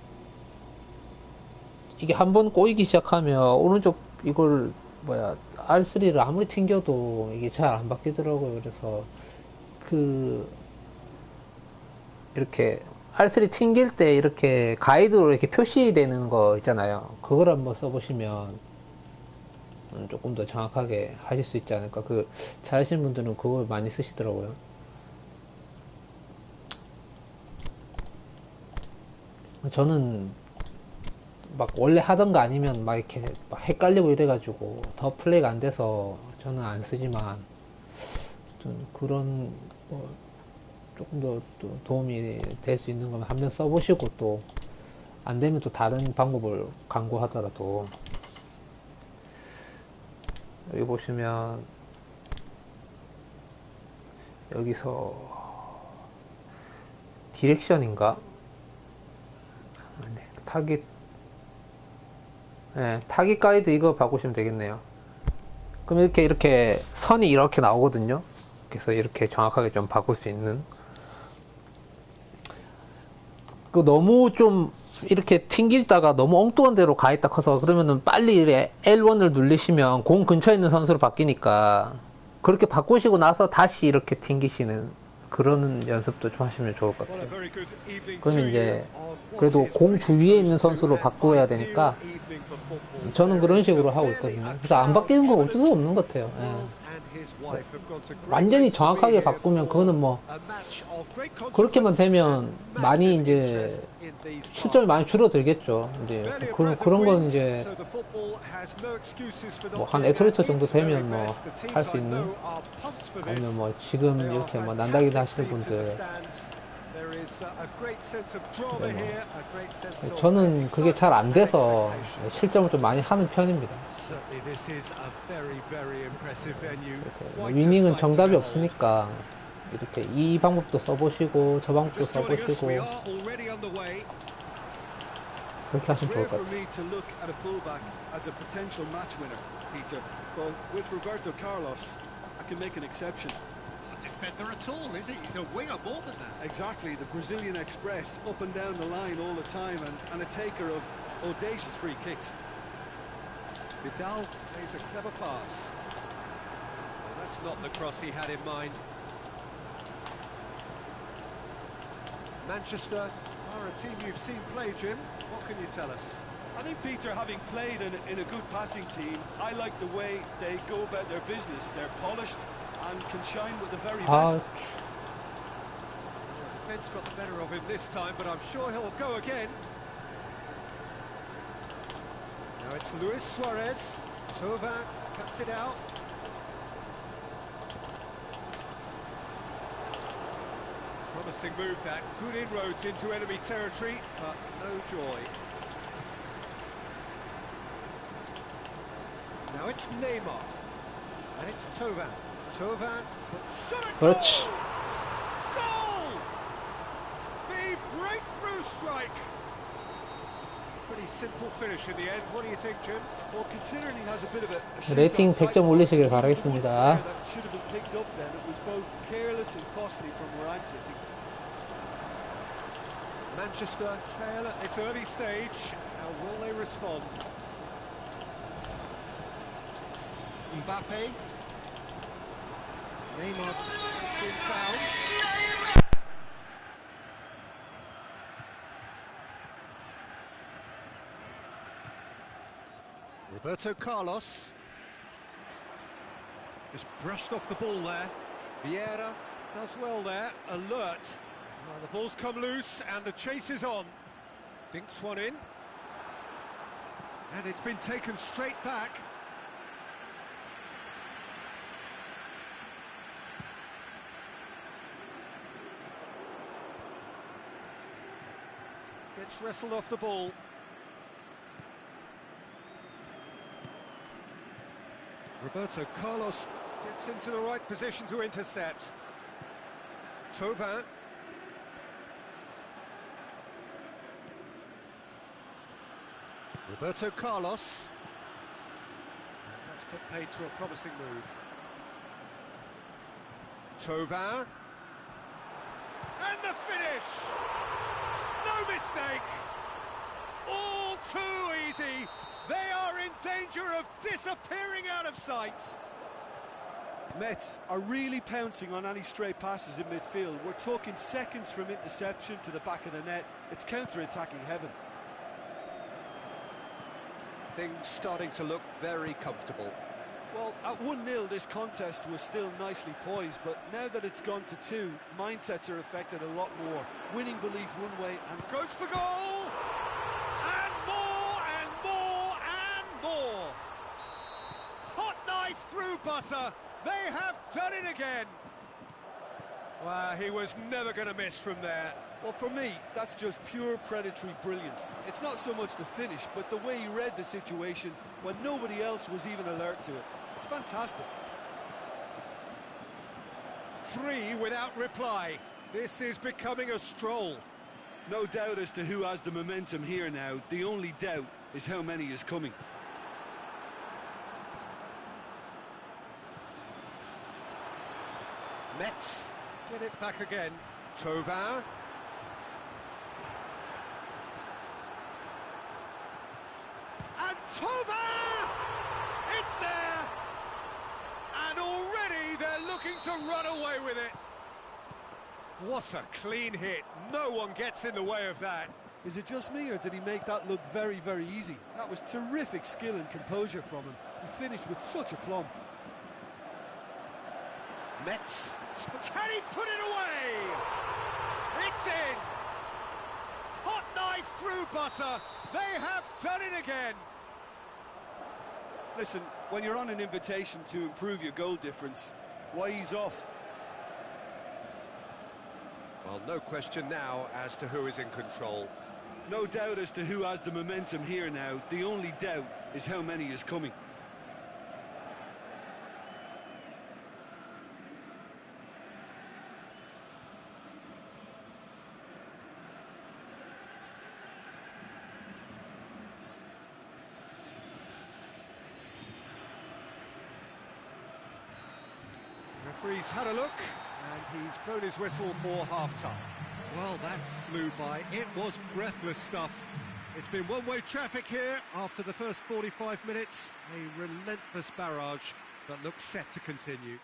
한 번 꼬이기 시작하면 오른쪽 이걸 R3를 아무리 튕겨도 이게 잘 안 바뀌더라고요. 그래서 이렇게 R3 튕길 때 이렇게 가이드로 이렇게 표시되는 거 있잖아요. 그걸 한번 써보시면 조금 더 정확하게 하실 수 있지 않을까. 잘 하시는 분들은 그걸 많이 쓰시더라고요. 저는 막 원래 하던 거 아니면 막 이렇게 막 헷갈리고 이래가지고 더 플레이가 안 돼서 저는 안 쓰지만 좀 그런 조금 더 또 도움이 될 수 있는 거면 한번 써보시고 또 안 되면 또 다른 방법을 강구하더라도 여기 보시면 여기서 디렉션인가? 네, 타깃 가이드 이거 바꾸시면 되겠네요. 그럼 이렇게 선이 이렇게 나오거든요. 그래서 이렇게 정확하게 좀 바꿀 수 있는. 너무 좀 이렇게 튕기다가 너무 엉뚱한 데로 가 있다 커서 그러면은 빨리 L1을 누르시면 공 근처에 있는 선수로 바뀌니까 그렇게 바꾸시고 나서 다시 이렇게 튕기시는 그런 연습도 좀 하시면 좋을 것 같아요. 그러면 이제 그래도 공 주위에 있는 선수로 바꾸어야 되니까 저는 그런 식으로 하고 있거든요. 그래서 안 바뀌는 건 어쩔 수 없는 것 같아요. 완전히 정확하게 바꾸면 그거는 뭐 그렇게만 되면 많이 이제 실점이 많이 줄어들겠죠. 이제 그런 건 이제 뭐 한 에토리터 정도 되면 뭐 할 수 있는, 아니면 뭐 지금 이렇게 뭐 난다기다 하시는 분들, 저는 그게 잘 안 돼서 실점을 좀 많이 하는 편입니다. 위닝은 정답이 없으니까 이렇게 이 방법도 써보시고 저 방법도 써보시고 그렇게 하시면 좋을 것 같아요. Defender at all, is he? He's a winger more than that. Exactly, the Brazilian express up and down the line all the time, and a taker of audacious free kicks. Vidal plays a clever pass. Well, that's not the cross he had in mind. Manchester are a team you've seen play, Jim. What can you tell us? I think, Peter, having played in a good passing team, I like the way they go about their business. They're polished and can shine with the very best. The defence got the better of him this time, but I'm sure he'll go again. Now it's Luis Suarez. Tovan cuts it out. Promising move that. Good inroads into enemy territory, but no joy. Now it's Neymar. And it's Tovan. Tovan, shot at goal! Goal! The breakthrough strike! Pretty simple finish in the end. What do you think, Jim? Well, considering he has a bit of a 레이팅 100점 올리시길 바라겠습니다. that should have been picked up then. It was both careless and costly from where I'm sitting. Manchester trail at this early stage. How will they respond? Mbappe. Neymar has been found. Roberto Carlos. Just brushed off the ball there. Vieira does well there. Alert. Well, the ball's come loose and the chase is on. Dinks one in. And it's been taken straight back. Gets wrestled off the ball. Roberto Carlos gets into the right position to intercept. Thauvin. Roberto Carlos. And that's put paid to a promising move. Thauvin. And the finish! No mistake! All too easy! They are in danger of disappearing out of sight! Mets are really pouncing on any stray passes in midfield. We're talking seconds from interception to the back of the net. It's counter-attacking heaven. Things starting to look very comfortable. Well, at 1-0 this contest was still nicely poised, but now that it's gone to 2, mindsets are affected a lot more. Winning belief one way and Goes for goal! And more and more and more! Hot knife through butter! They have done it again! Well, he was never going to miss from there. Well, for me, that's just pure predatory brilliance. It's not so much the finish, but the way he read the situation when nobody else was even alert to it. It's fantastic. 3 without reply. This is becoming a stroll. No doubt as to who has the momentum here now. The only doubt is how many is coming. Mets get it back again. Thauvin. And Thauvin! It's there! And already they're looking to run away with it. What a clean hit. No one gets in the way of that. Is it just me, or did he make that look very, very easy? That was terrific skill and composure from him. He finished with such aplomb. Mets. Can he put it away? It's in! Hot knife through butter. They have done it again. Listen, when you're on an invitation to improve your goal difference, why ease off? Well, no question now as to who is in control. No doubt as to who has the momentum here now. The only doubt is how many is coming. Referee's had a look, and he's blown his whistle for half-time. Well, that flew by. It was breathless stuff. It's been one-way traffic here after the first 45 minutes. A relentless barrage that looks set to continue.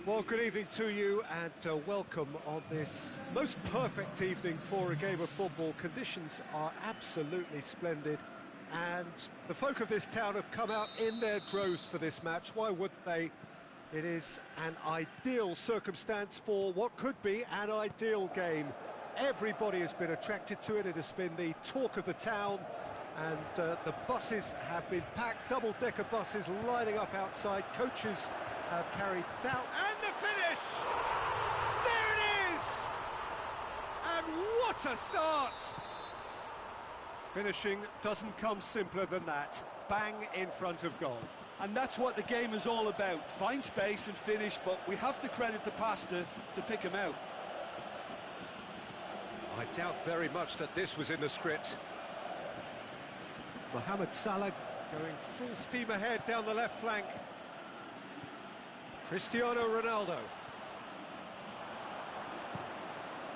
Well, good evening to you and welcome on this most perfect evening for a game of football. Conditions are absolutely splendid and the folk of this town have come out in their droves for this match. Why would they? It is an ideal circumstance for what could be an ideal game. Everybody has been attracted to it. It has been the talk of the town, and the buses have been packed, double-decker buses lining up outside. Coaches have carried thousands. And the finish! There it is! And what a start! Finishing doesn't come simpler than that. Bang in front of goal. And that's what the game is all about. Find space and finish, but we have to credit the pastor to pick him out. I doubt very much that this was in the script. Mohamed Salah going full steam ahead down the left flank. Cristiano Ronaldo.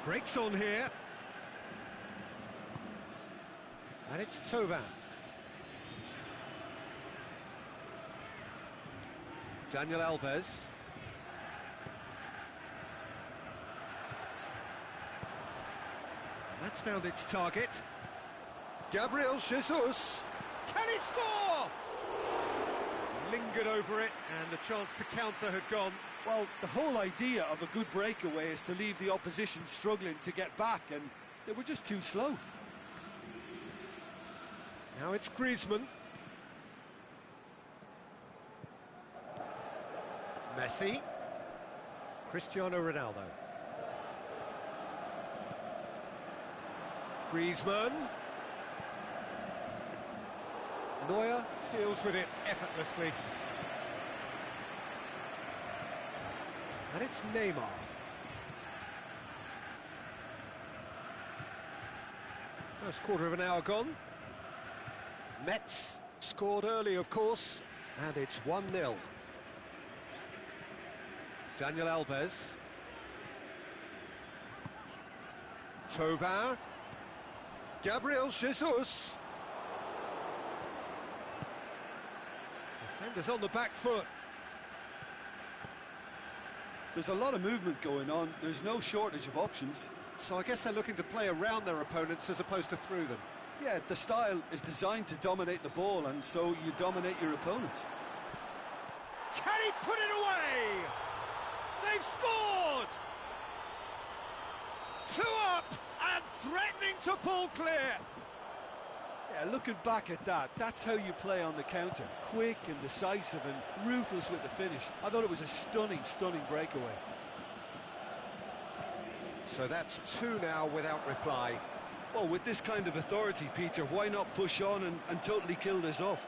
Breaks on here. And it's Thauvin. Daniel Alves. That's found its target. Gabriel Jesus. Can he score? Lingered over it, and the chance to counter had gone. Well, the whole idea of a good breakaway is to leave the opposition struggling to get back, and they were just too slow. Now it's Griezmann. Messi. Cristiano Ronaldo. Griezmann. Neuer deals with it effortlessly. And it's Neymar. First quarter of an hour gone. Metz scored early, of course, and it's 1-0. Daniel Alves. Thauvin. Gabriel Jesus. Defenders on the back foot. There's a lot of movement going on. There's no shortage of options. So I guess they're looking to play around their opponents as opposed to through them. Yeah, the style is designed to dominate the ball, and so you dominate your opponents. Can he put it away? They've scored! 2 up and threatening to pull clear. Yeah, looking back at that, that's how you play on the counter. Quick and decisive and ruthless with the finish. I thought it was a stunning, stunning breakaway. So that's 2 now without reply. Well, with this kind of authority, Peter, why not push on and totally kill this off?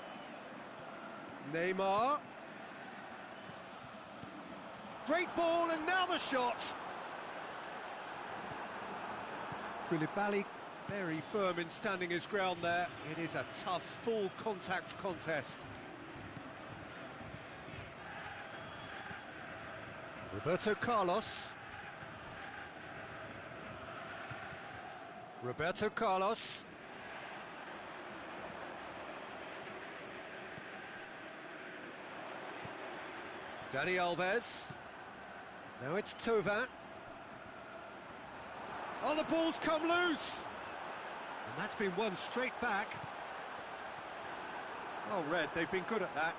Neymar. Great ball, and now the shot. Koulibaly very firm in standing his ground there. It is a tough, full contact contest. Roberto Carlos. Roberto Carlos. Dani Alves. Now it's Thauvin. Oh, the ball's come loose! And that's been won straight back. Oh, Red, they've been good at that.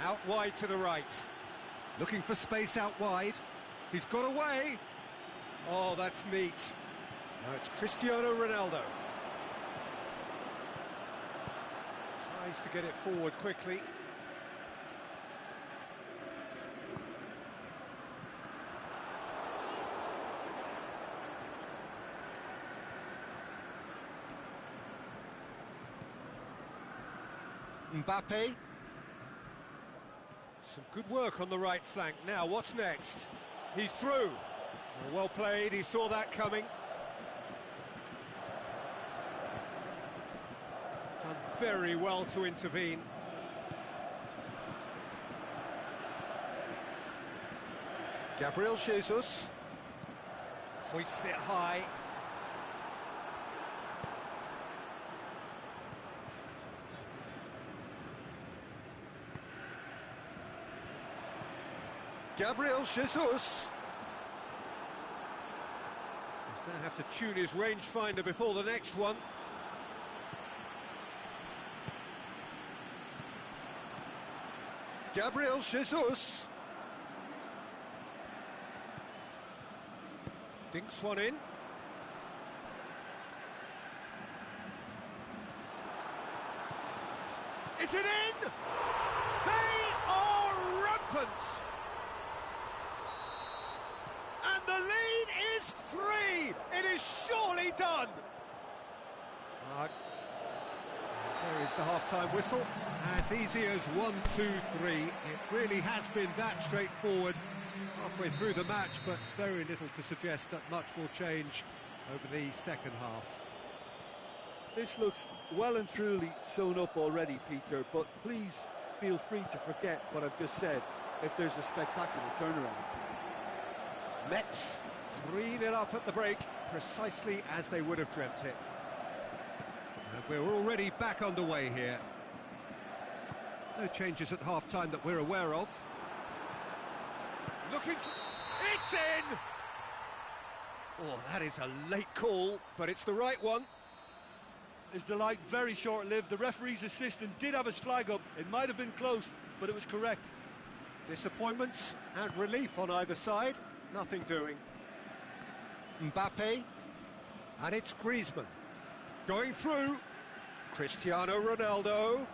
Out wide to the right. Looking for space out wide. He's got away. Oh, that's neat. Now it's Cristiano Ronaldo. Tries to get it forward quickly. Mbappe. Some good work on the right flank. Now, what's next? He's through. Well played, he saw that coming. Done very well to intervene. Gabriel Jesus. Hoists it high. Gabriel Jesus. He's going to have to tune his rangefinder before the next one. Gabriel Jesus. Dinks one in. Is it in? They are rampant! And the lead is 3! It is surely done! There is the half-time whistle. As easy as 1, 2, 3. It really has been that straightforward halfway through the match, but very little to suggest that much will change over the second half. This looks well and truly sewn up already, Peter, but please feel free to forget what I've just said if there's a spectacular turnaround. Mets 3-0 up at the break, precisely as they would have dreamt it. And we're already back underway here. No changes at half-time that we're aware of. Looking for... It's in! Oh, that is a late call, but it's the right one. Is the light very short-lived? The referee's assistant did have his flag up. It might have been close, but it was correct. Disappointment and relief on either side. Nothing doing. Mbappe. And it's Griezmann. Going through. Cristiano Ronaldo.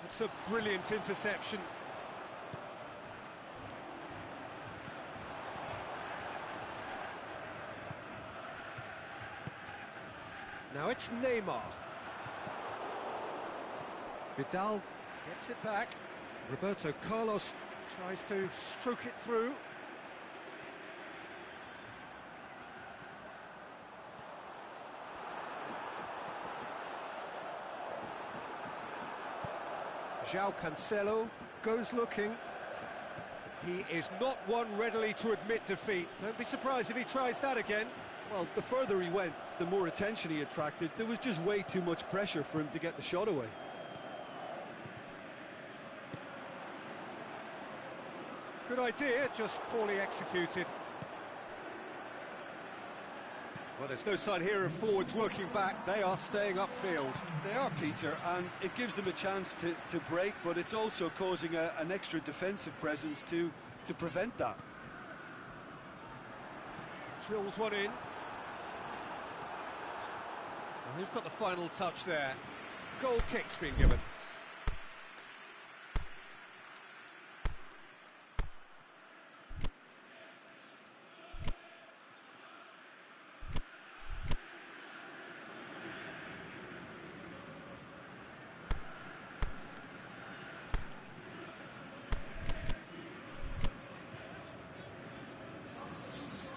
It's a brilliant interception. Now it's Neymar. Vidal gets it back. Roberto Carlos tries to stroke it through. João Cancelo goes looking. He is not one readily to admit defeat. Don't be surprised if he tries that again. Well, the further he went, the more attention he attracted. There was just way too much pressure for him to get the shot away. Good idea, just poorly executed. Well, there's no sign here of forwards working back. They are staying upfield. They are, Peter, and it gives them a chance to break, but it's also causing an extra defensive presence to prevent that. Drills one in. Well, who's got the final touch there? Goal kick's been given.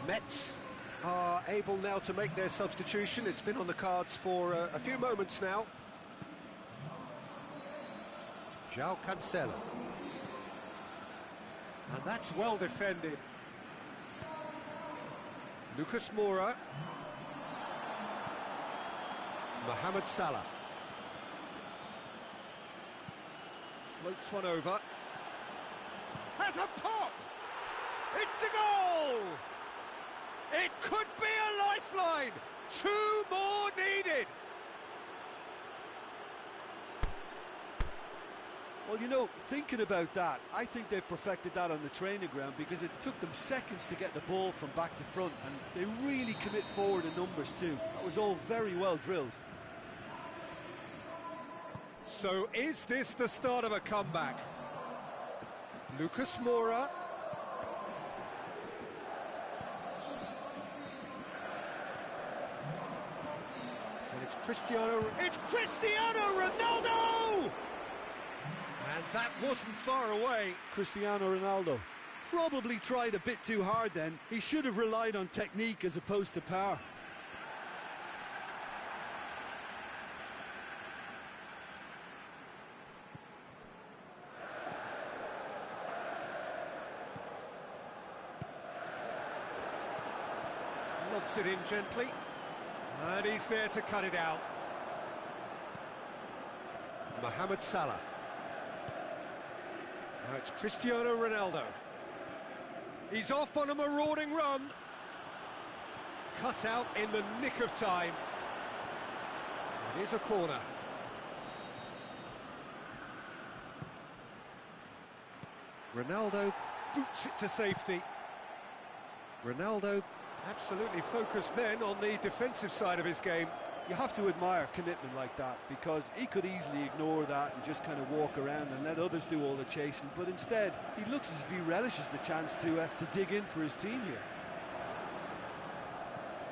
Mets are able now to make their substitution. It's been on the cards for a few moments now. João Cancelo. And that's well defended. Lucas Moura. Mohamed Salah. Floats one over. Has a pop! It's a goal! It could be a lifeline! 2 more needed! Well, you know, thinking about that, I think they've perfected that on the training ground because it took them seconds to get the ball from back to front, and they really commit forward in numbers too. That was all very well drilled. So is this the start of a comeback? Lucas Moura. And it's Cristiano Ronaldo! And that wasn't far away. Cristiano Ronaldo probably tried a bit too hard then. He should have relied on technique as opposed to power. Lobs it in gently. And he's there to cut it out. Mohamed Salah. Now it's Cristiano Ronaldo. He's off on a marauding run. Cut out in the nick of time. It is a corner. Ronaldo boots it to safety. Ronaldo absolutely focused then on the defensive side of his game. You have to admire commitment like that, because he could easily ignore that and just kind of walk around and let others do all the chasing, but instead he looks as if he relishes the chance to dig in for his team here.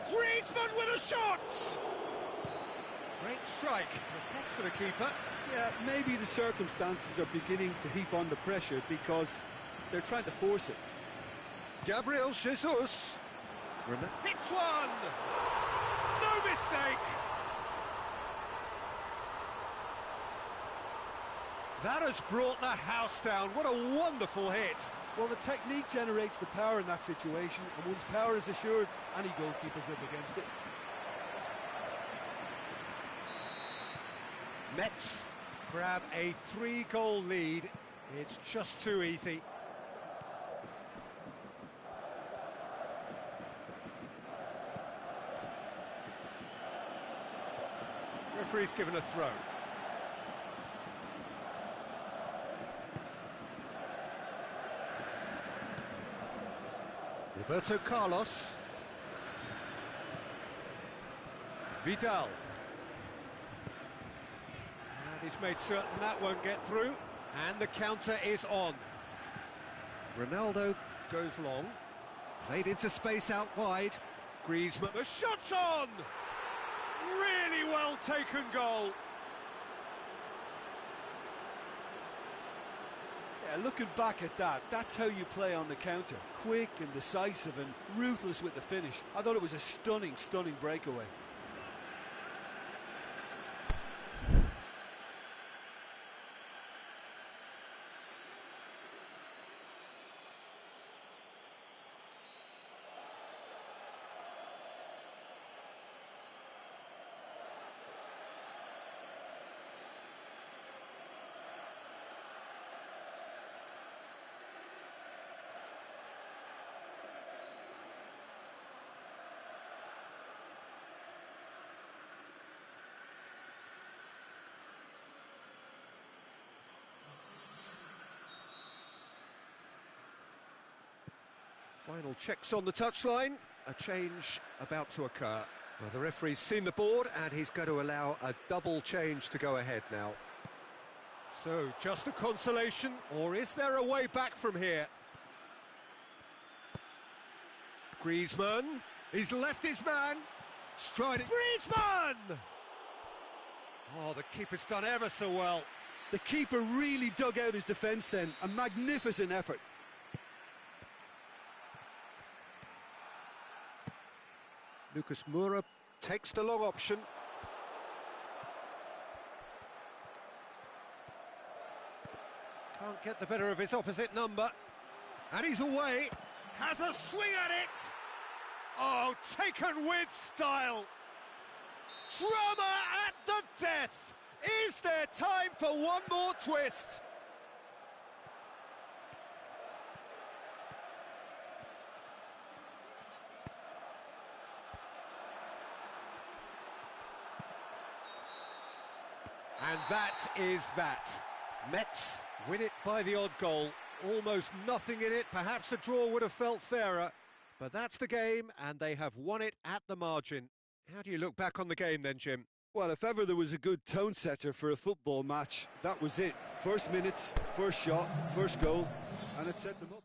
Griezmann with a shot! Great strike, a test for the keeper. Yeah, maybe the circumstances are beginning to heap on the pressure because they're trying to force it. Gabriel Jesus hits one! No mistake! That has brought the house down. What a wonderful hit. Well, the technique generates the power in that situation, and once power is assured, any goalkeeper's up against it. Mets grab a 3-goal lead. It's just too easy. Referee's given a throw. Roberto Carlos. Vidal. And he's made certain that won't get through. And the counter is on. Ronaldo goes long. Played into space out wide. Griezmann. The shot's on! Really well taken goal. Yeah, looking back at that, that's how you play on the counter. Quick and decisive and ruthless with the finish. I thought it was a stunning, stunning breakaway. Final checks on the touchline. A change about to occur. Well, the referee's seen the board and he's going to allow a double change to go ahead now. So, just a consolation, or is there a way back from here? Griezmann, he's left his man. Striding. Griezmann! Oh, the keeper's done ever so well. The keeper really dug out his defence then. A magnificent effort. Lucas Moura takes the long option. Can't get the better of his opposite number. And he's away. Has a swing at it. Oh, taken with style. Drama at the death. Is there time for one more twist? And that is that. Mets win it by the odd goal. Almost nothing in it. Perhaps a draw would have felt fairer. But that's the game, and they have won it at the margin. How do you look back on the game then, Jim? Well, if ever there was a good tone setter for a football match, that was it. First minutes, first shot, first goal, and it set them up.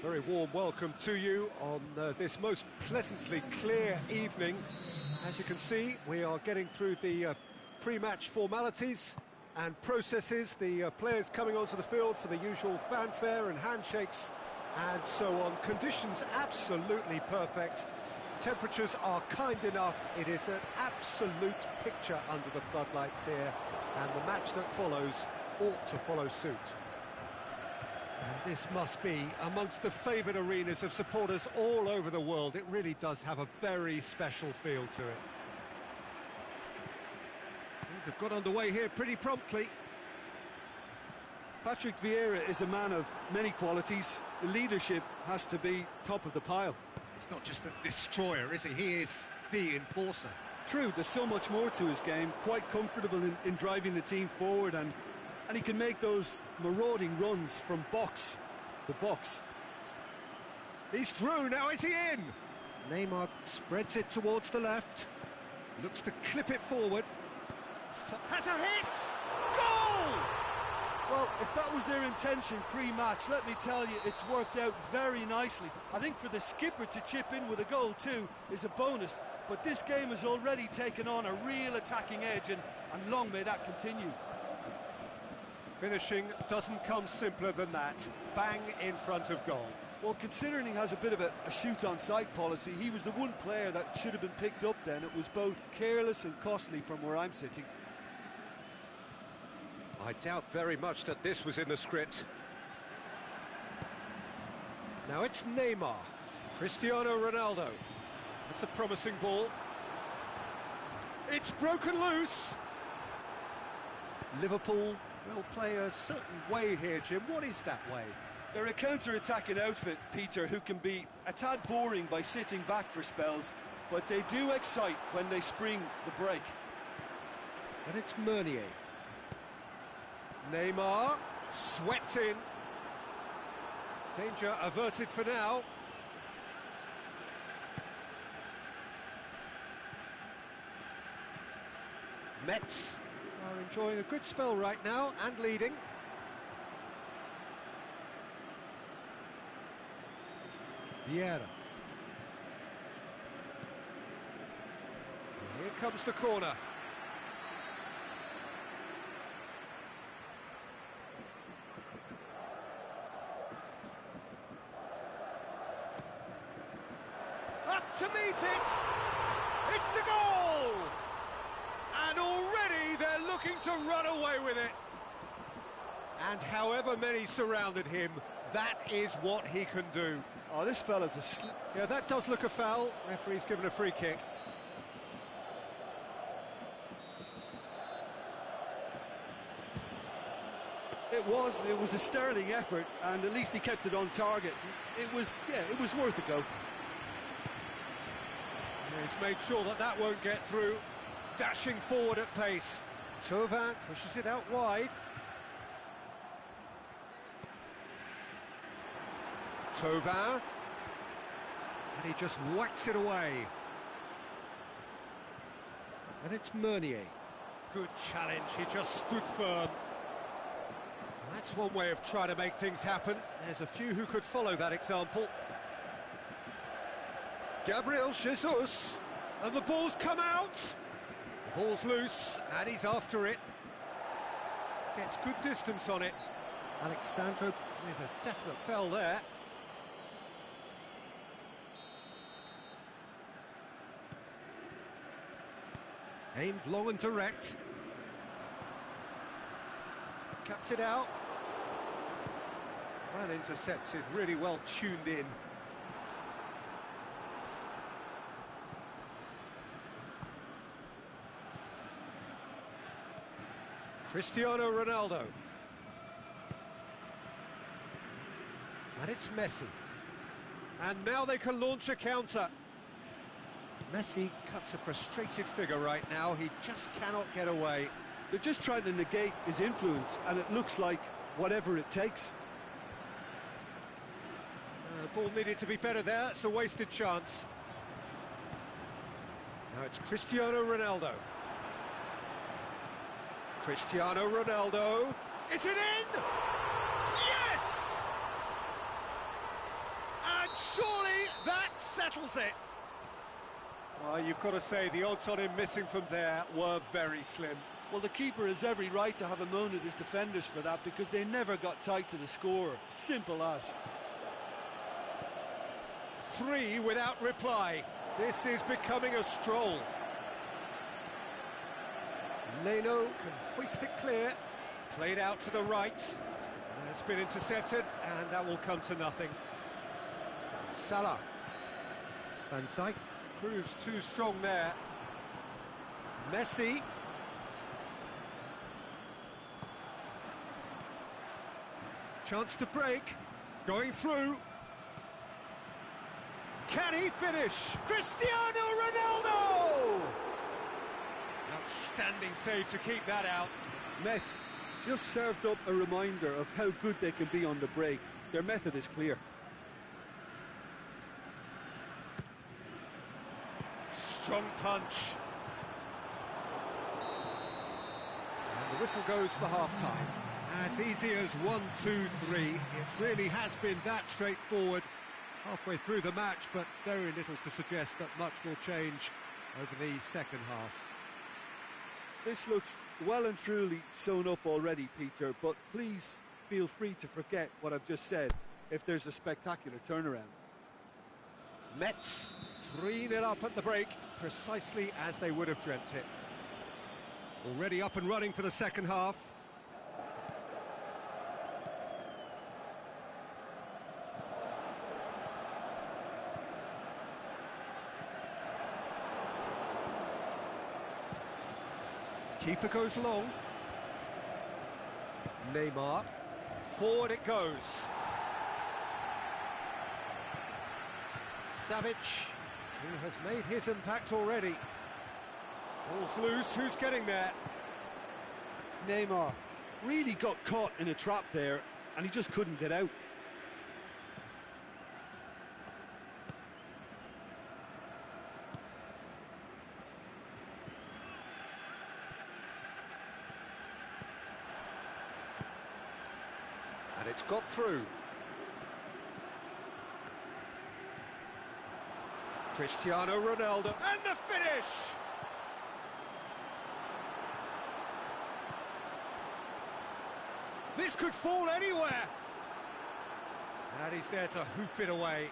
Very warm welcome to you on this most pleasantly clear evening. As you can see, we are getting through the pre-match formalities and processes, the players coming onto the field for the usual fanfare and handshakes and so on. Conditions absolutely perfect. Temperatures are kind enough. It is an absolute picture under the floodlights here, and the match that follows ought to follow suit. And this must be amongst the favoured arenas of supporters all over the world. It really does have a very special feel to it. Things have got underway here pretty promptly. Patrick Vieira is a man of many qualities. The leadership has to be top of the pile. He's not just a destroyer, is he? He is the enforcer. True, there's so much more to his game. Quite comfortable in driving the team forward, and he can make those marauding runs from box to box. He's through, now is he in? Neymar spreads it towards the left. Looks to clip it forward. Has a hit! Goal! Well, if that was their intention pre-match, let me tell you, it's worked out very nicely. I think for the skipper to chip in with a goal too is a bonus, but this game has already taken on a real attacking edge, and long may that continue. Finishing doesn't come simpler than that. Bang in front of goal. Well, considering he has a bit of a shoot-on-sight policy, he was the one player that should have been picked up then. It was both careless and costly from where I'm sitting. I doubt very much that this was in the script. Now it's Neymar. Cristiano Ronaldo. That's a promising ball. It's broken loose. Liverpool will play a certain way here, Jim. What is that way? They're a counter-attacking outfit, Peter, who can be a tad boring by sitting back for spells, but they do excite when they spring the break. And it's Meunier. Neymar, swept in. Danger averted for now. Mets are enjoying a good spell right now and leading. Vieira. Here comes the corner. Up to meet it! It's a goal! And already they're looking to run away with it. And however many surrounded him, that is what he can do. Oh, this fella's a yeah, that does look a foul. Referee's given a free kick. It was a sterling effort, and at least he kept it on target. It was worth a go. He's made sure that that won't get through. Dashing forward at pace. Thauvin pushes it out wide. Thauvin. And he just whacks it away. And it's Meunier. Good challenge, he just stood firm. That's one way of trying to make things happen. There's a few who could follow that example. Gabriel Jesus, and the ball's come out. The ball's loose, and he's after it. Gets good distance on it. Alexandro with a definite foul there. Aimed long and direct. Cuts it out. Well intercepted, really well tuned in. Cristiano Ronaldo. And it's Messi. And now they can launch a counter. Messi cuts a frustrated figure right now. He just cannot get away. They're just trying to negate his influence, and it looks like whatever it takes. The ball needed to be better there. It's a wasted chance. Now it's Cristiano Ronaldo. Cristiano Ronaldo. Is it in? Yes! settles it. Well, you've got to say the odds on him missing from there were very slim. Well, the keeper has every right to have a moan at his defenders for that, because they never got tight to the score. Simple as. 3 without reply. This is becoming a stroll. Leno can hoist it clear. Played out to the right. It's been intercepted, and that will come to nothing. Salah. Van Dijk proves too strong there. Messi. Chance to break. Going through. Can he finish? Cristiano Ronaldo! Outstanding save to keep that out. Metz just served up a reminder of how good they can be on the break. Their method is clear. Strong punch. And the whistle goes for half-time. As easy as 1, 2, 3. It really has been that straightforward halfway through the match, but very little to suggest that much will change over the second half. This looks well and truly sewn up already, Peter, but please feel free to forget what I've just said if there's a spectacular turnaround. Metz 3-0 up at the break, precisely as they would have dreamt it. Already up and running for the second half. Keeper goes long. Neymar. Forward it goes. Savic, who has made his impact already. Ball's loose, who's getting there? Neymar really got caught in a trap there, and he just couldn't get out. And it's got through. Cristiano Ronaldo, and the finish! This could fall anywhere! And he's there to hoof it away.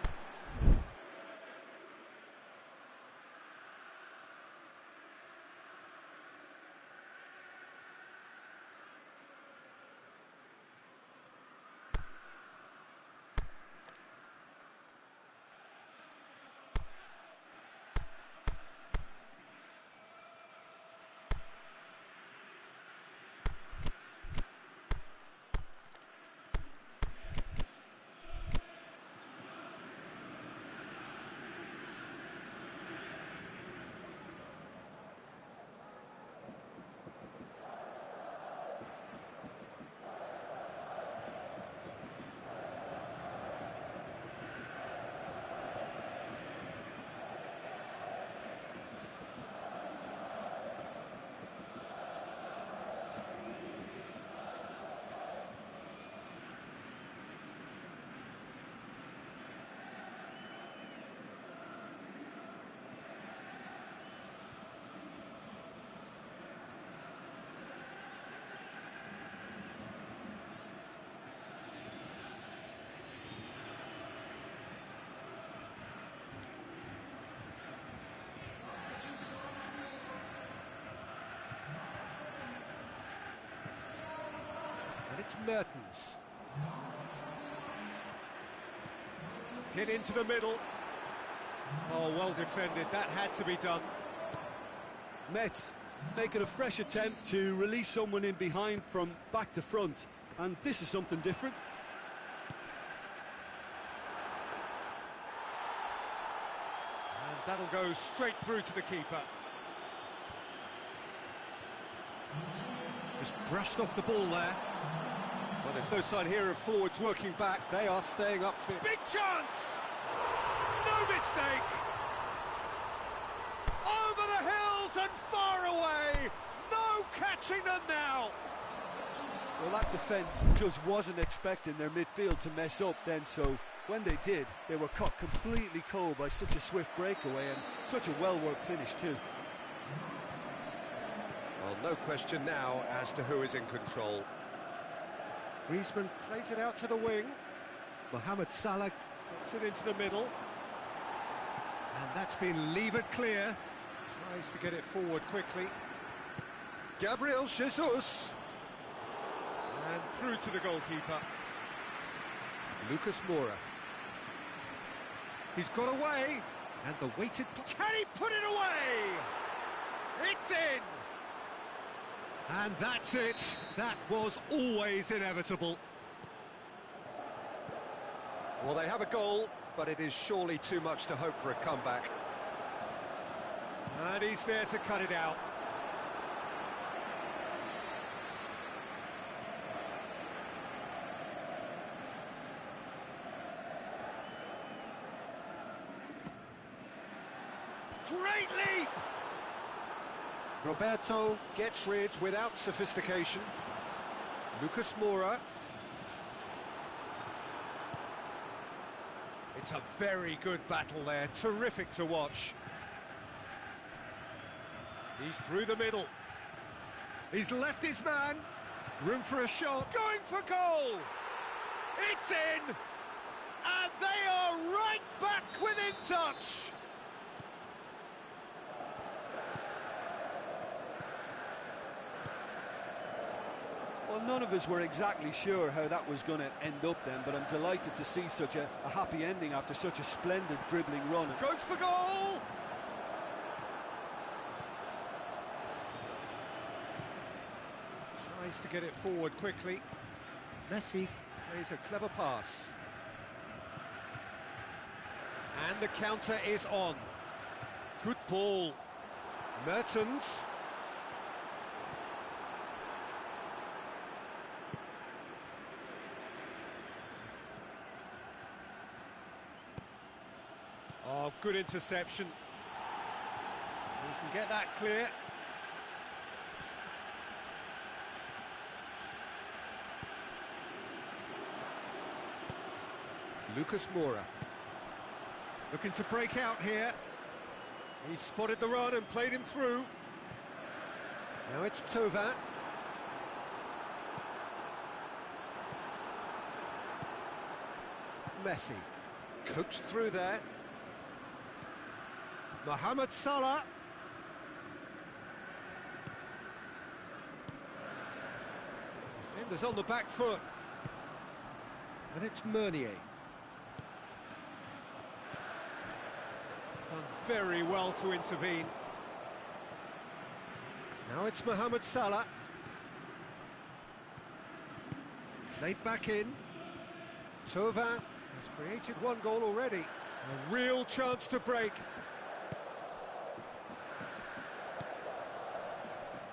And it's Mertens. Hit into the middle. Oh, well defended. That had to be done. Metz making a fresh attempt to release someone in behind from back to front. And this is something different. And that'll go straight through to the keeper. Just brushed off the ball there. Well, there's no sign here of forwards working back. They are staying upfield. Big chance! No mistake! Over the hills and far away! No catching them now! Well, that defence just wasn't expecting their midfield to mess up then, so When they did, they were caught completely cold by such a swift breakaway and such a well-worked finish too. Well, no question now as to who is in control. Griezmann plays it out to the wing. Mohamed Salah gets it into the middle. And that's been levered clear. Tries to get it forward quickly. Gabriel Jesus. And through to the goalkeeper. Lucas Moura. He's got away. And the weighted... Can he put it away? It's in! And that's it. That was always inevitable. Well, they have a goal, but it is surely too much to hope for a comeback. And he's there to cut it out. Great leap! Roberto gets rid without sophistication. Lucas Moura. It's a very good battle there, terrific to watch. He's through the middle. He's left his man. Room for a shot. Going for goal! It's in! And they are right back within touch! Well, none of us were exactly sure how that was going to end up then, but I'm delighted to see such a happy ending after such a splendid dribbling run. Goes for goal! Tries to get it forward quickly. Messi plays a clever pass. And the counter is on. Good ball. Mertens. Oh, good interception. We can get that clear. Lucas Moura. Looking to break out here. He spotted the run and played him through. Now it's Thauvin. Messi. Coaxed through there. Mohamed Salah. Defenders on the back foot. And it's Meunier. Done very well to intervene. Now it's Mohamed Salah. Played back in. Thauvin has created one goal already. A real chance to break.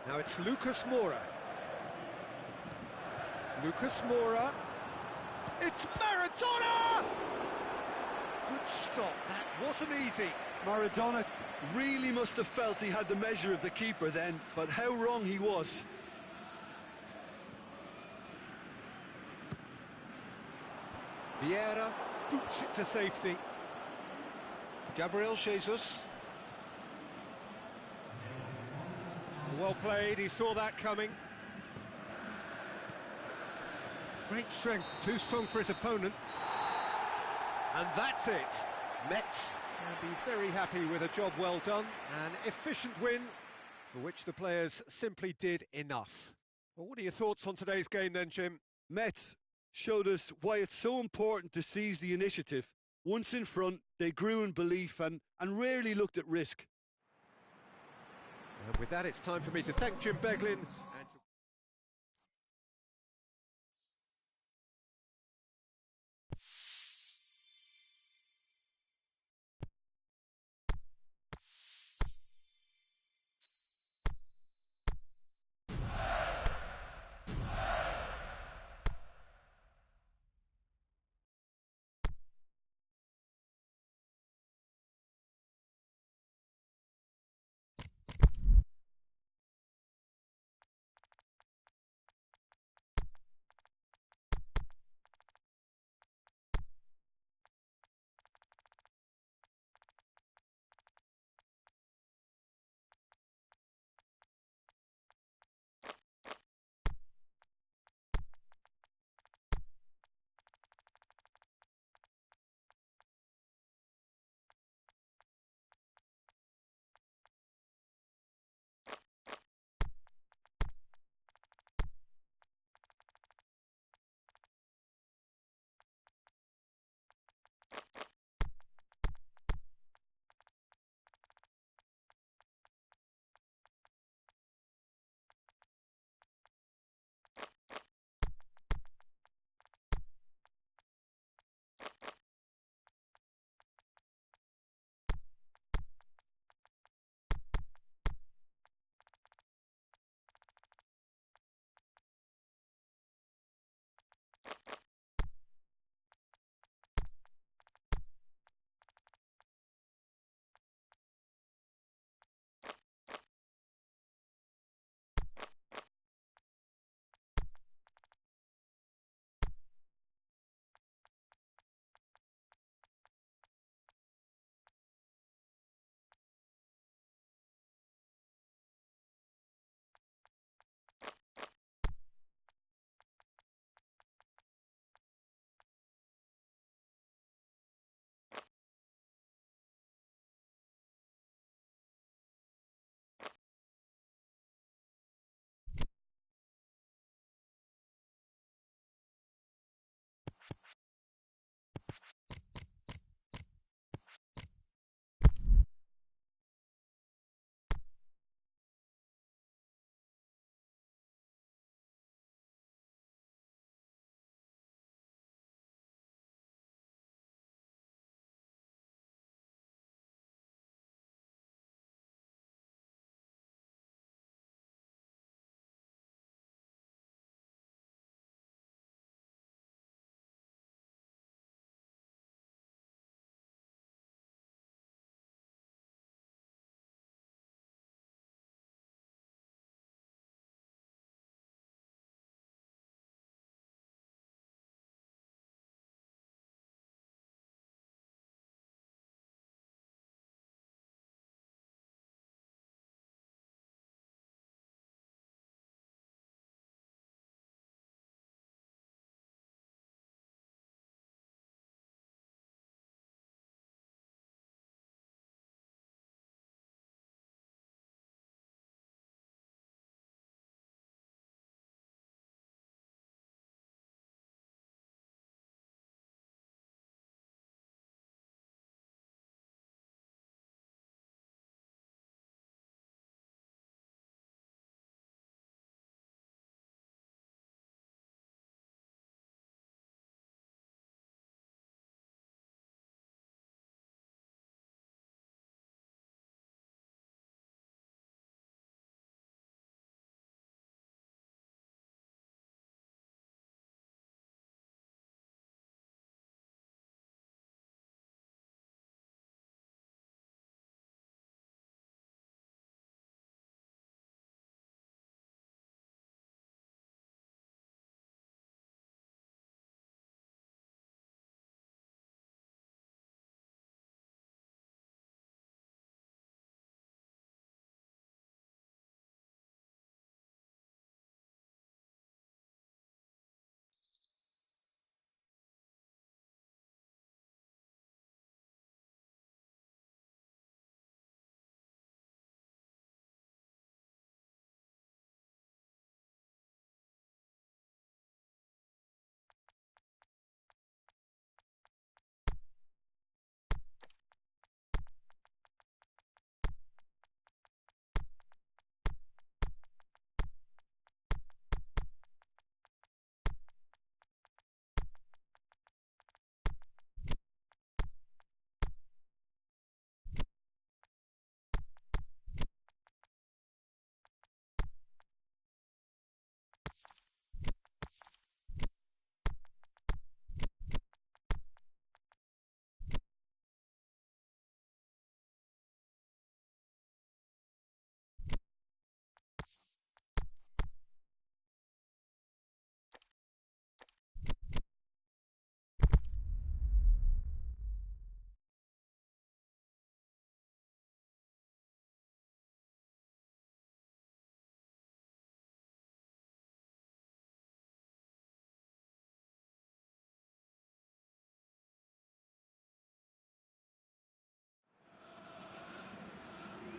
Now it's Lucas Moura. Lucas Moura. It's Maradona! Good stop, that wasn't easy. Maradona really must have felt he had the measure of the keeper then, but how wrong he was. Vieira boots it to safety. Gabriel Jesus. Well played, he saw that coming. Great strength, too strong for his opponent. And that's it. Metz can be very happy with a job well done. An efficient win, for which the players simply did enough. Well, what are your thoughts on today's game then, Jim? Metz showed us why it's so important to seize the initiative. Once in front, they grew in belief and rarely looked at risk. And with that, it's time for me to thank Jim Beglin.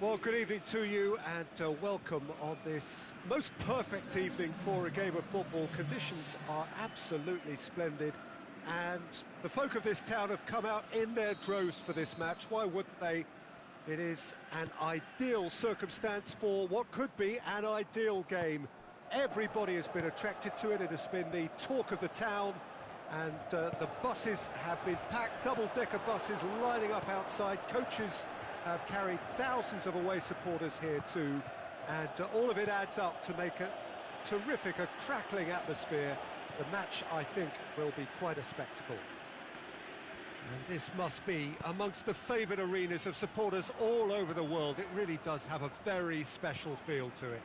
Well, good evening to you and welcome on this most perfect evening for a game of football. Conditions are absolutely splendid and the folk of this town have come out in their droves for this match. Why wouldn't they? It is an ideal circumstance for what could be an ideal game. Everybody has been attracted to it. It has been the talk of the town and the buses have been packed, double-decker buses lining up outside. Coaches have carried thousands of away supporters here too, and all of it adds up to make a terrific, a crackling atmosphere. The match, I think, will be quite a spectacle. And this must be amongst the favoured arenas of supporters all over the world. It really does have a very special feel to it.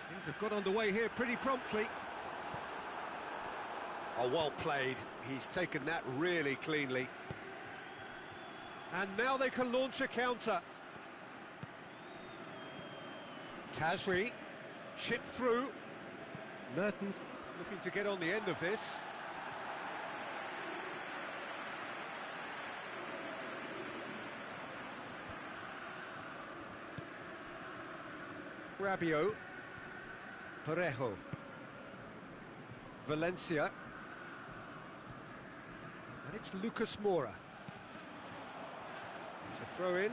Things have got underway here pretty promptly. Oh, well played. He's taken that really cleanly. And now they can launch a counter. Kasri, chipped through. Mertens looking to get on the end of this. Rabiot. Parejo. Valencia. And it's Lucas Moura. It's a throw-in.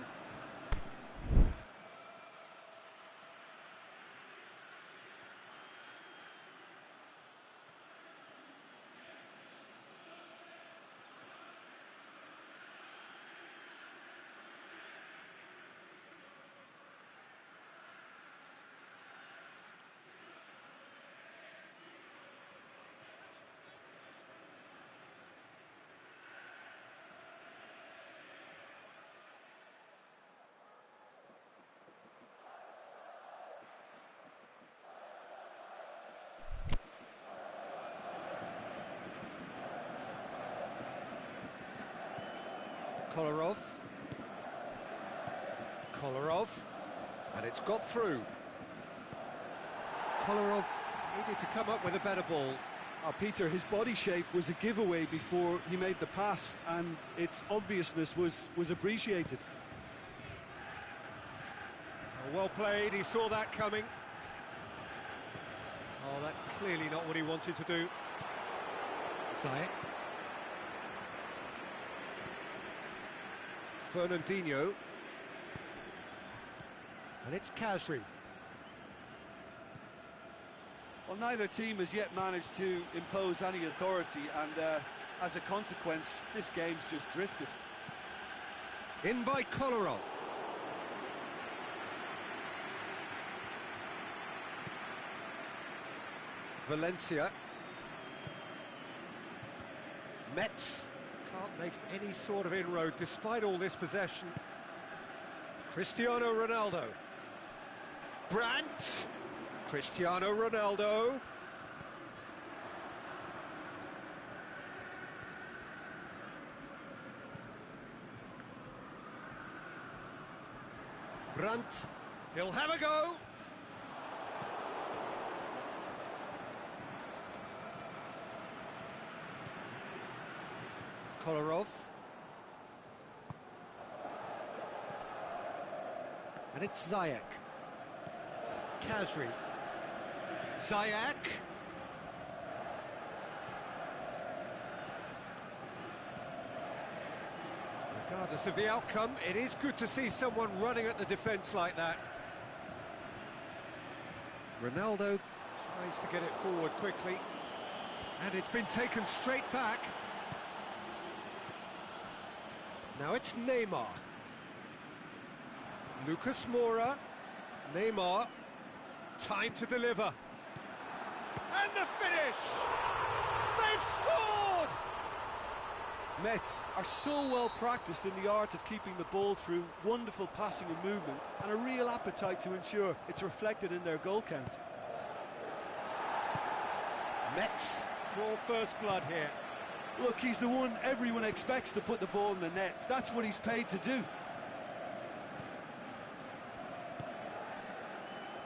Kolarov, and it's got through. Kolarov needed to come up with a better ball. Peter, his body shape was a giveaway before he made the pass, and its obviousness was appreciated. Oh, well played, he saw that coming. Oh, that's clearly not what he wanted to do. Zayek. Fernandinho. And it's Kasri. Well, neither team has yet managed to impose any authority, and as a consequence, this game's just drifted. In by Kolarov. Valencia. Metz can't make any sort of inroad despite all this possession. Cristiano Ronaldo. Brandt. Cristiano Ronaldo. Brandt. He'll have a go. Kolarov. And it's Zayek. Kasri. Zayek. Regardless of the outcome, it is good to see someone running at the defence like that. Ronaldo tries to get it forward quickly. And it's been taken straight back. Now it's Neymar. Lucas Moura. Neymar. Time to deliver. And the finish! They've scored! Mets are so well practiced in the art of keeping the ball through wonderful passing and movement, and a real appetite to ensure it's reflected in their goal count. Mets draw first blood here. Look, he's the one everyone expects to put the ball in the net. That's what he's paid to do.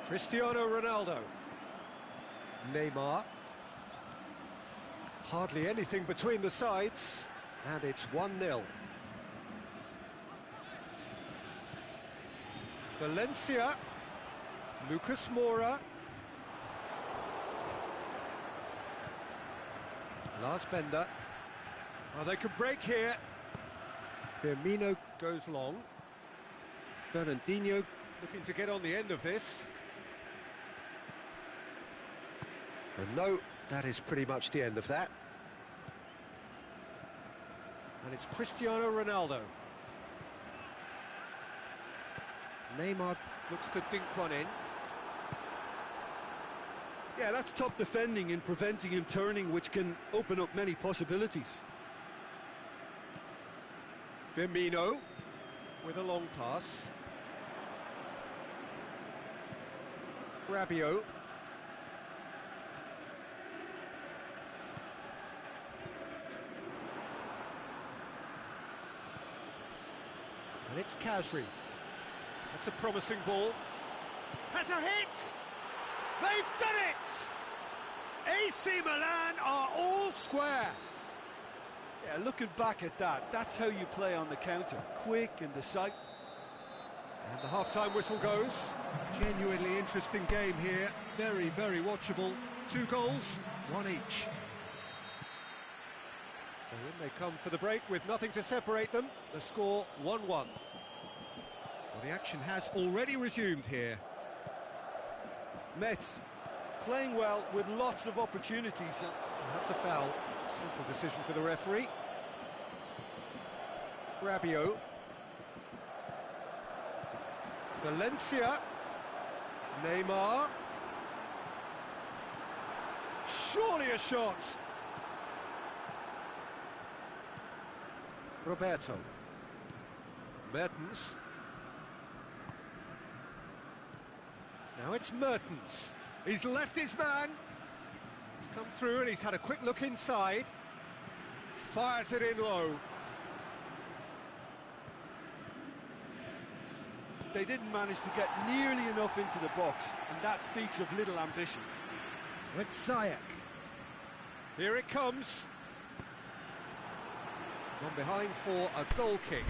Cristiano Ronaldo. Neymar. Hardly anything between the sides, and it's 1-0. Valencia. Lucas Moura. Lars Bender. Oh, they could break here. Firmino goes long. Fernandinho looking to get on the end of this. And no, that is pretty much the end of that. And it's Cristiano Ronaldo. Neymar looks to dink one in. Yeah, that's top defending and preventing him turning, which can open up many possibilities. Firmino with a long pass. Rabiot. And it's Kasri. That's a promising ball. Has a hit! They've done it! AC Milan are all square. Yeah, looking back at that, that's how you play on the counter. Quick and decisive. And the half-time whistle goes. Genuinely interesting game here. Very, very watchable. 2 goals, 1 each. So in they come for the break with nothing to separate them. The score 1-1. Well, the action has already resumed here. Metz playing well with lots of opportunities. And that's a foul. Simple decision for the referee. Rabiot. Valencia. Neymar. Surely a shot. Roberto. Mertens. Now it's Mertens. He's left his man. He's come through and he's had a quick look inside. Fires it in low. They didn't manage to get nearly enough into the box, and that speaks of little ambition. With Ziyech. Here it comes. Gone behind for a goal kick.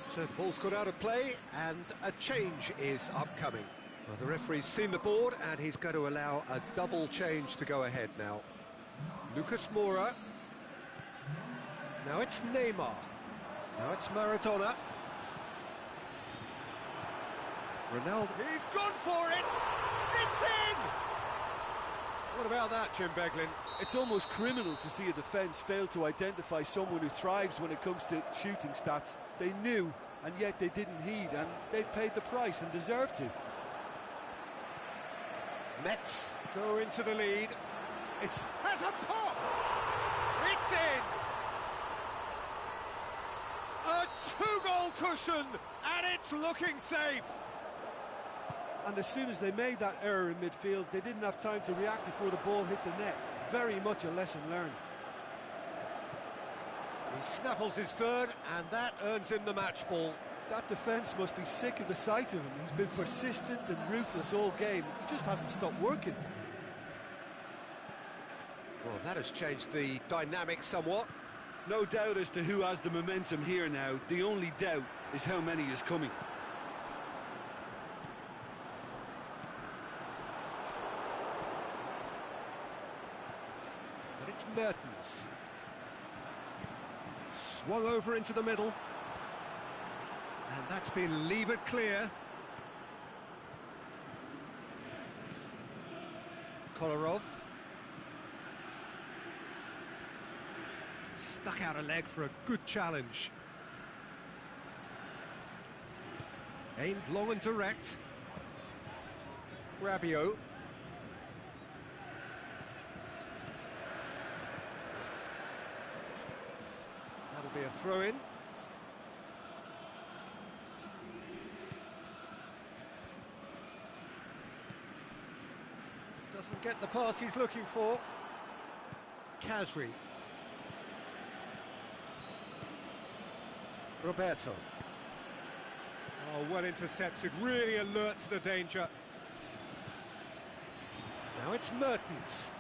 So the ball's got out of play and a change is upcoming. Well, the referee's seen the board and he's going to allow a double change to go ahead now. Lucas Moura. Now it's Neymar. Now it's Maradona. Ronaldo. He's gone for it! It's in! What about that, Jim Beglin? It's almost criminal to see a defence fail to identify someone who thrives when it comes to shooting stats. They knew, and yet they didn't heed, and they've paid the price and deserve to. Metz go into the lead. It's has a pop! It's in! A 2-goal cushion, and it's looking safe! And as soon as they made that error in midfield, they didn't have time to react before the ball hit the net. Very much a lesson learned. He snaffles his third, and that earns him the match ball. That defence must be sick of the sight of him. He's been persistent and ruthless all game. He just hasn't stopped working. Well, that has changed the dynamic somewhat. No doubt as to who has the momentum here now. The only doubt is how many is coming. But it's Mertens. Swung over into the middle. And that's been levered clear. Kolarov. Stuck out a leg for a good challenge. Aimed long and direct. Rabiot. That'll be a throw-in. Doesn't get the pass he's looking for. Kasri. Roberto. Oh, well intercepted, really alert to the danger. Now it's Mertens.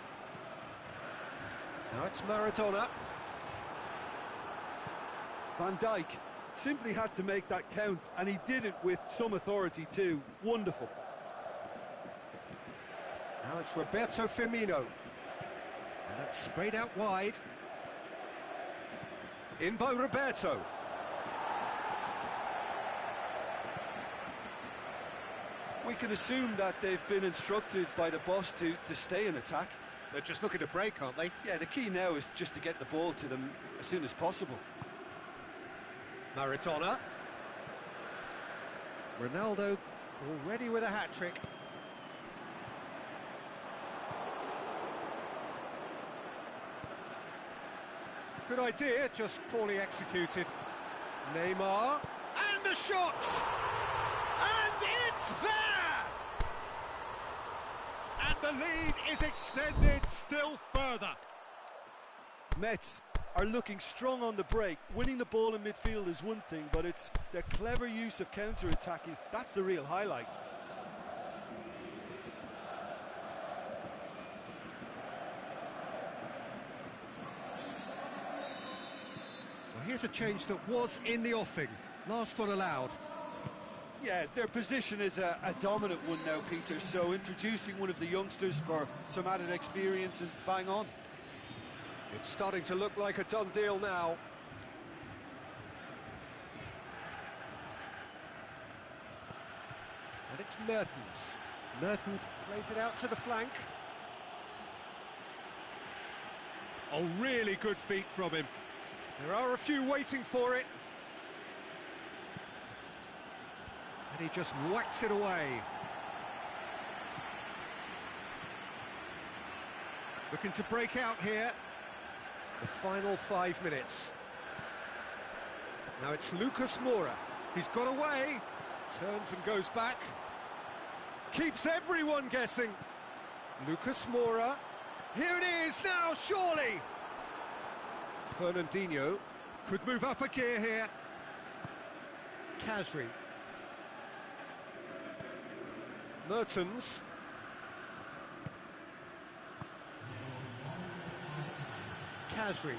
Now it's Maradona. Van Dijk simply had to make that count, and he did it with some authority too. Wonderful. Now it's Roberto Firmino. And that's sprayed out wide. In by Roberto. We can assume that they've been instructed by the boss to stay in attack. They're just looking to break, aren't they? Yeah, the key now is just to get the ball to them as soon as possible. Maradona. Ronaldo already with a hat-trick. Good idea, just poorly executed. Neymar, and the shot! And it's there! And the lead is extended still further. Mets are looking strong on the break. Winning the ball in midfield is one thing, but it's their clever use of counter-attacking. That's the real highlight. Well, here's a change that was in the offing. Last one allowed. Yeah, their position is a dominant one now, Peter, so introducing one of the youngsters for some added experience is bang on. It's starting to look like a done deal now. And it's Mertens. Mertens plays it out to the flank. Oh, really good feet from him. There are a few waiting for it. And he just whacks it away. Looking to break out here. The final 5 minutes. Now it's Lucas Moura. He's got away. Turns and goes back. Keeps everyone guessing. Lucas Moura. Here it is now, surely. Fernandinho could move up a gear here. Kasri. Mertens. Kasri.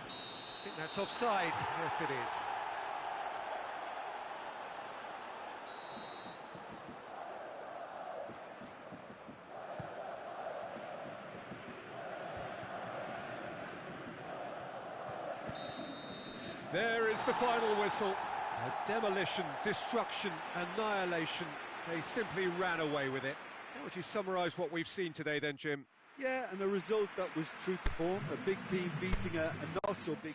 I think that's offside. Yes, it is. There is the final whistle. A demolition, destruction, annihilation. They simply ran away with it. How would you summarise what we've seen today then, Jim? Yeah, and a result that was true to form. A big team beating a not-so-big team.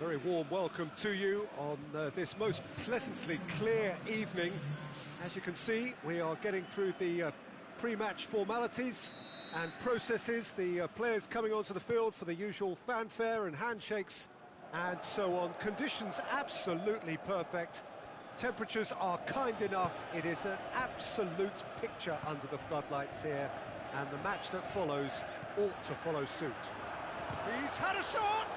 very warm welcome to you on this most pleasantly clear evening. As you can see, we are getting through the pre-match formalities and processes, the players coming onto the field for the usual fanfare and handshakes and so on. Conditions absolutely perfect. Temperatures are kind enough. It is an absolute picture under the floodlights here, and the match that follows ought to follow suit. He's had a shot!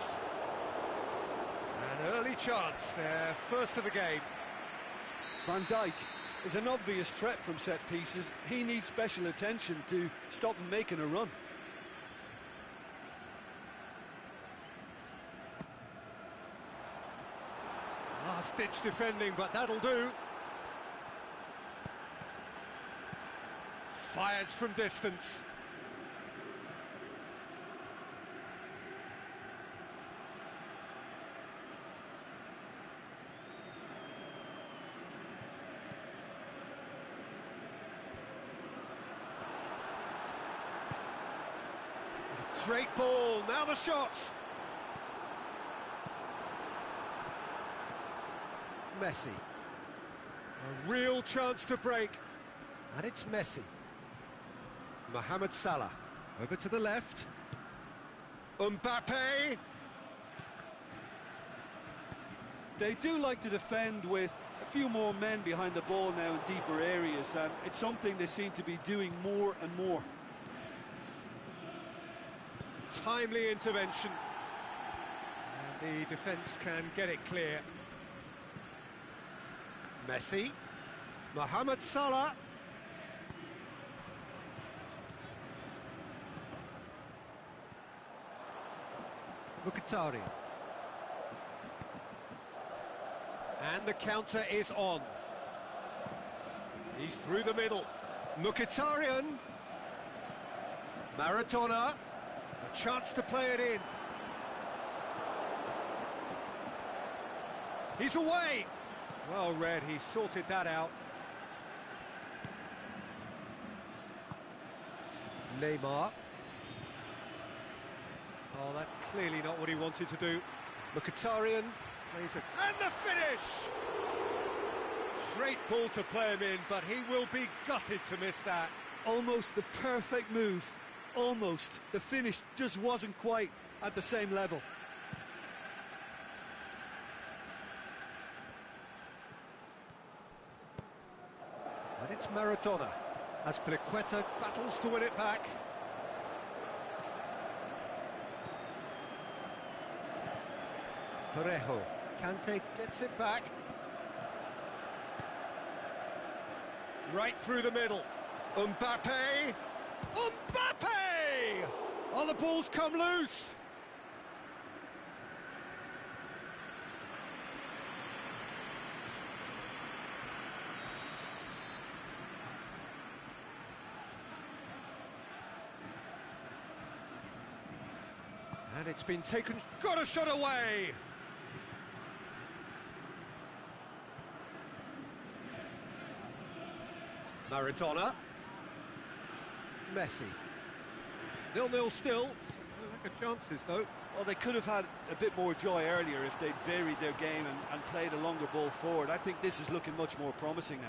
An early chance there, first of the game. Van Dijk is an obvious threat from set pieces. He needs special attention to stop him making a run. Last-ditch defending, but that'll do. Fires from distance. Great ball, now the shot. Messi. A real chance to break. And it's Messi. Mohamed Salah. Over to the left. Mbappe. They do like to defend with a few more men behind the ball now in deeper areas, and it's something they seem to be doing more and more. Timely intervention. And the defence can get it clear. Messi. Mohamed Salah. Mkhitaryan. And the counter is on. He's through the middle. Mkhitaryan. Maradona. A chance to play it in. He's away. Well read, he sorted that out. Neymar. Oh, that's clearly not what he wanted to do. Mkhitaryan plays it. And the finish! Great ball to play him in, but he will be gutted to miss that. Almost the perfect move. Almost. The finish just wasn't quite at the same level. And it's Maradona as Pliqueta battles to win it back. Parejo. Kante gets it back. Right through the middle. Mbappe. Mbappe! Oh, the ball's come loose. And it's been taken, got a shot away! Maradona. Messi. 0-0 still. No lack of chances, though. Well, they could have had a bit more joy earlier if they'd varied their game and played a longer ball forward. I think this is looking much more promising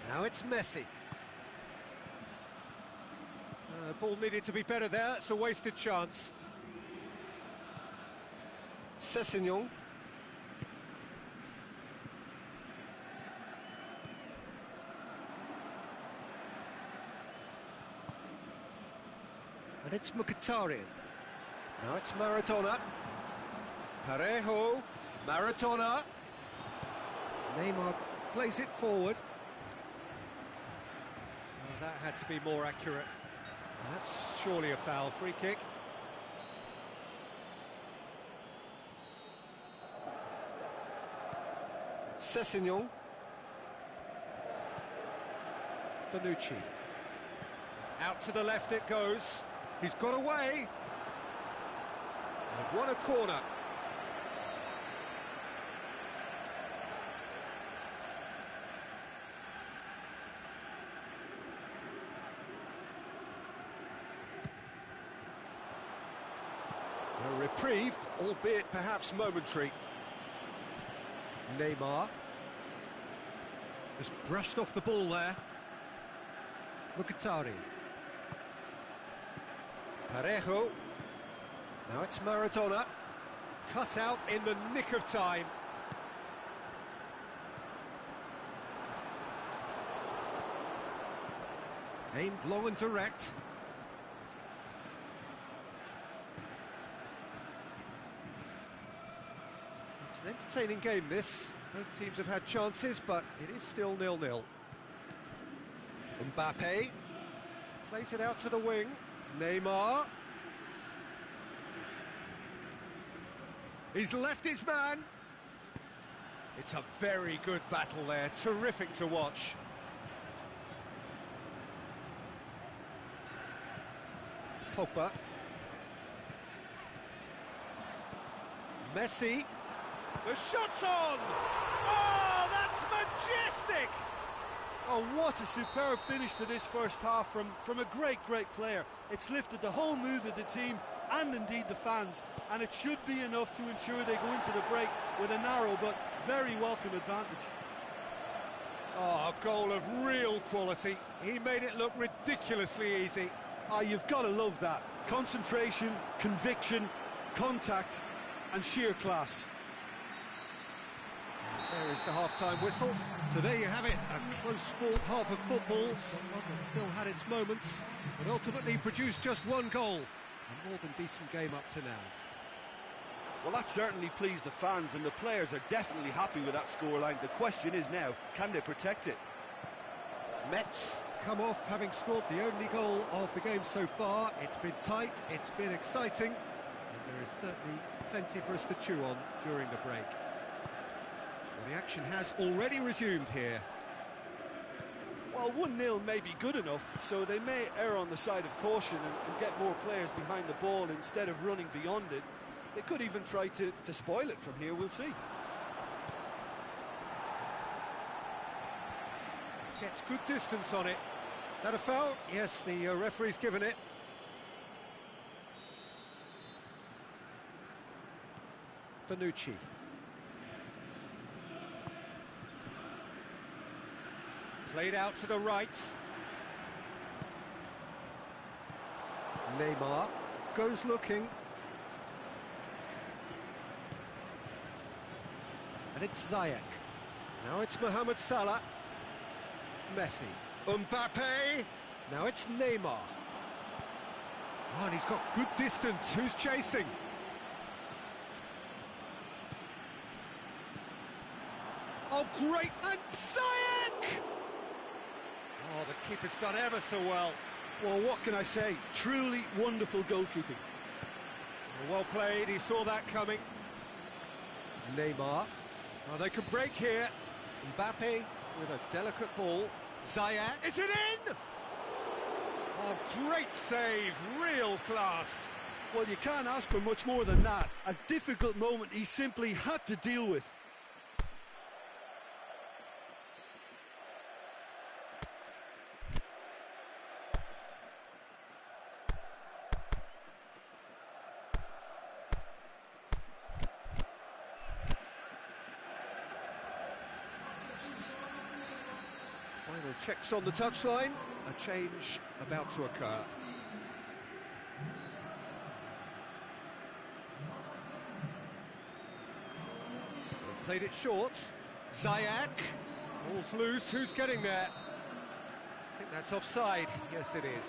now. Now it's Messi. Ball needed to be better there. It's a wasted chance. Sessegnon. And it's Mkhitaryan. Now it's Maradona. Parejo. Maradona. Neymar plays it forward. Oh, that had to be more accurate. That's surely a foul. Free kick. Sessegnon. Bonucci. Out to the left it goes. He's got away. They've won a corner. reprieve, albeit perhaps momentary. Neymar. Just brushed off the ball there. Mkhitaryan. Parejo. Now it's Maradona. Cut out in the nick of time. Aimed long and direct. It's an entertaining game, this. Both teams have had chances, but it is still 0-0. Mbappe plays it out to the wing. Neymar. He's left his man. It's a very good battle there. Terrific to watch. Pogba. Messi. The shot's on! Oh, that's majestic! Oh, what a superb finish to this first half from a great player. It's lifted the whole mood of the team and indeed the fans, and it should be enough to ensure they go into the break with a narrow but very welcome advantage. Oh, a goal of real quality. He made it look ridiculously easy. Oh, you've got to love that. Concentration, conviction, contact and sheer class. There is the half-time whistle. So there you have it, a close-fought half of football. One still had its moments, but ultimately produced just one goal. A more than decent game up to now. Well, that certainly pleased the fans, and the players are definitely happy with that scoreline. The question is now, can they protect it? Mets come off having scored the only goal of the game so far. It's been tight, it's been exciting, and there is certainly plenty for us to chew on during the break. Well, the action has already resumed here. Well, 1-0 may be good enough, so they may err on the side of caution and get more players behind the ball instead of running beyond it. They could even try to spoil it from here, we'll see. Gets good distance on it. That a foul? Yes, the referee's given it. Bonucci. Played out to the right. Neymar goes looking. And it's Ziyech. Now it's Mohamed Salah. Messi. Mbappe. Now it's Neymar. Oh, and he's got good distance. Who's chasing? Oh, great! And Ziyech! Oh, the keeper's done ever so well. Well, what can I say? Truly wonderful goalkeeping. Well played, he saw that coming. Neymar. Oh, they could break here. Mbappe with a delicate ball. Ziyech. Is it in? Oh, great save. Real class. Well, you can't ask for much more than that. A difficult moment he simply had to deal with. Final checks on the touchline. A change about to occur. They've played it short. Ziyech. Ball's loose. Who's getting there? I think that's offside. Yes, it is.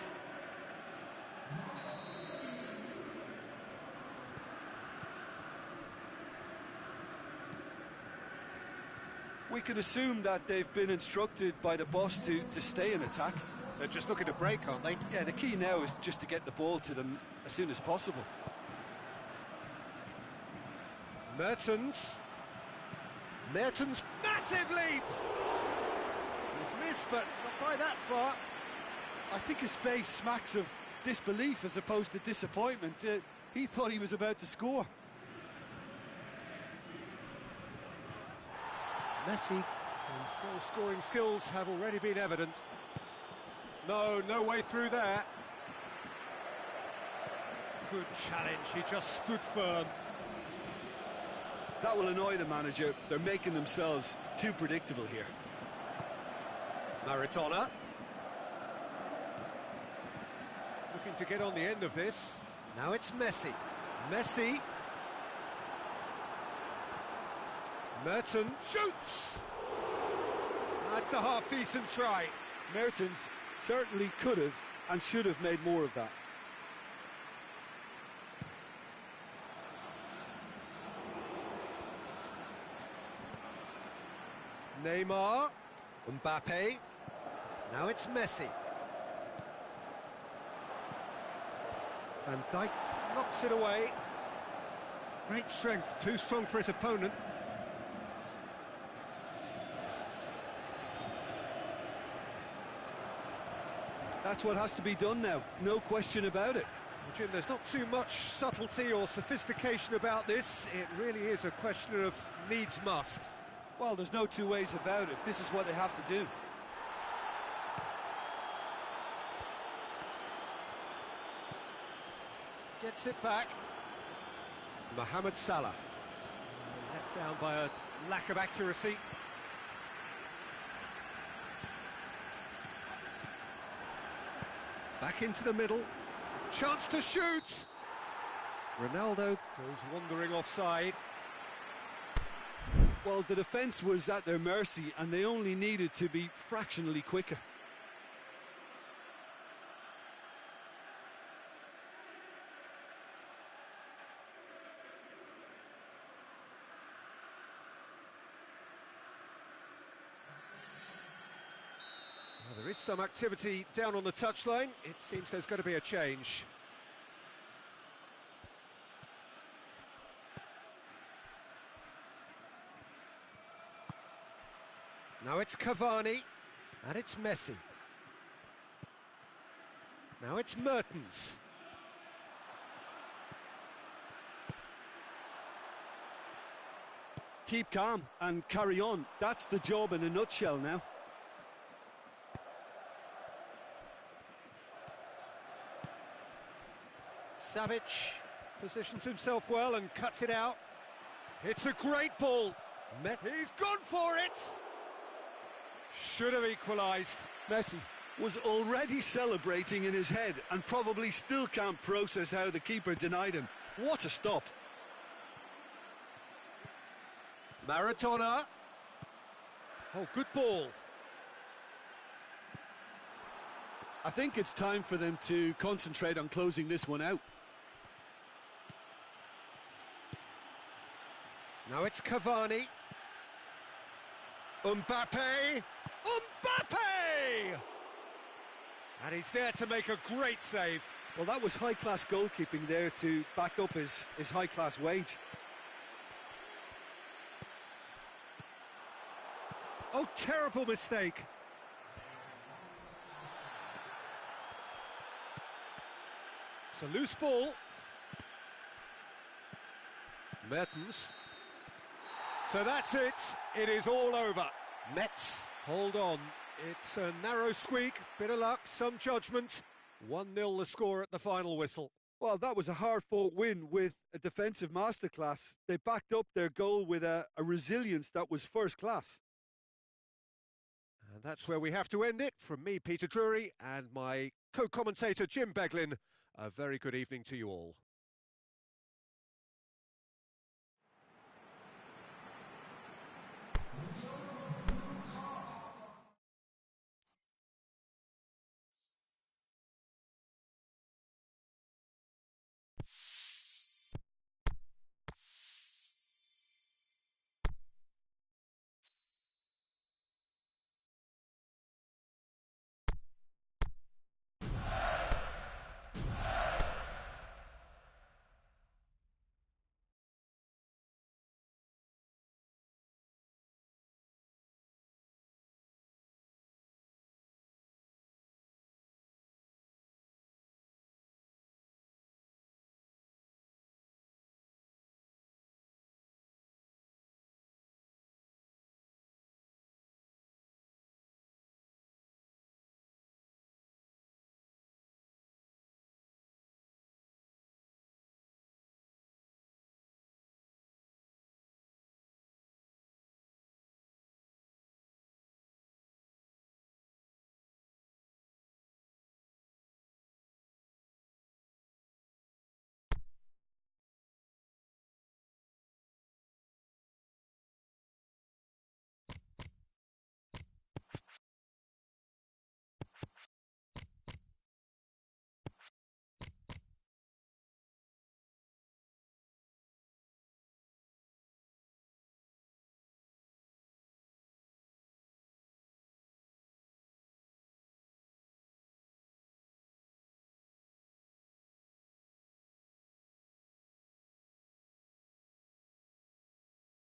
We can assume that they've been instructed by the boss to stay in attack. They're just looking to break, aren't they? Yeah, the key now is just to get the ball to them as soon as possible. Mertens. Mertens, massive leap! He's missed, but not by that far. I think his face smacks of disbelief as opposed to disappointment. He thought he was about to score. Messi, whose goal-scoring skills have already been evident. No way through there. Good challenge, he just stood firm. That will annoy the manager. They're making themselves too predictable here. Maradona. Looking to get on the end of this. Now it's Messi. Messi. Merton shoots! That's a half-decent try. Mertens certainly could have and should have made more of that. Neymar. Mbappe. Now it's Messi. Van Dijk knocks it away. Great strength, too strong for his opponent. That's what has to be done now, no question about it. Well, Jim, there's not too much subtlety or sophistication about this. It really is a question of needs must. Well, there's no two ways about it. This is what they have to do. Gets it back. Mohamed Salah. Let down by a lack of accuracy. Back into the middle. Chance to shoot! Ronaldo goes wandering offside. Well, the defence was at their mercy and they only needed to be fractionally quicker. Well, there is some activity down on the touchline. It seems there's going to be a change. Now it's Cavani, and it's Messi. Now it's Mertens. Keep calm and carry on. That's the job in a nutshell now. Savic positions himself well and cuts it out. It's a great ball. He's gone for it! Should have equalised. Messi was already celebrating in his head and probably still can't process how the keeper denied him. What a stop. Maradona. Oh, good ball. I think it's time for them to concentrate on closing this one out. Now it's Cavani. Mbappe! Mbappe! And he's there to make a great save. Well, that was high-class goalkeeping there to back up his high-class wage. Oh, terrible mistake. It's a loose ball. Mertens. So that's it. It is all over. Mets hold on. It's a narrow squeak, bit of luck, some judgment. 1-0 the score at the final whistle. Well, that was a hard-fought win with a defensive masterclass. They backed up their goal with a resilience that was first class. And that's where we have to end it. From me, Peter Drury, and my co-commentator, Jim Beglin, a very good evening to you all.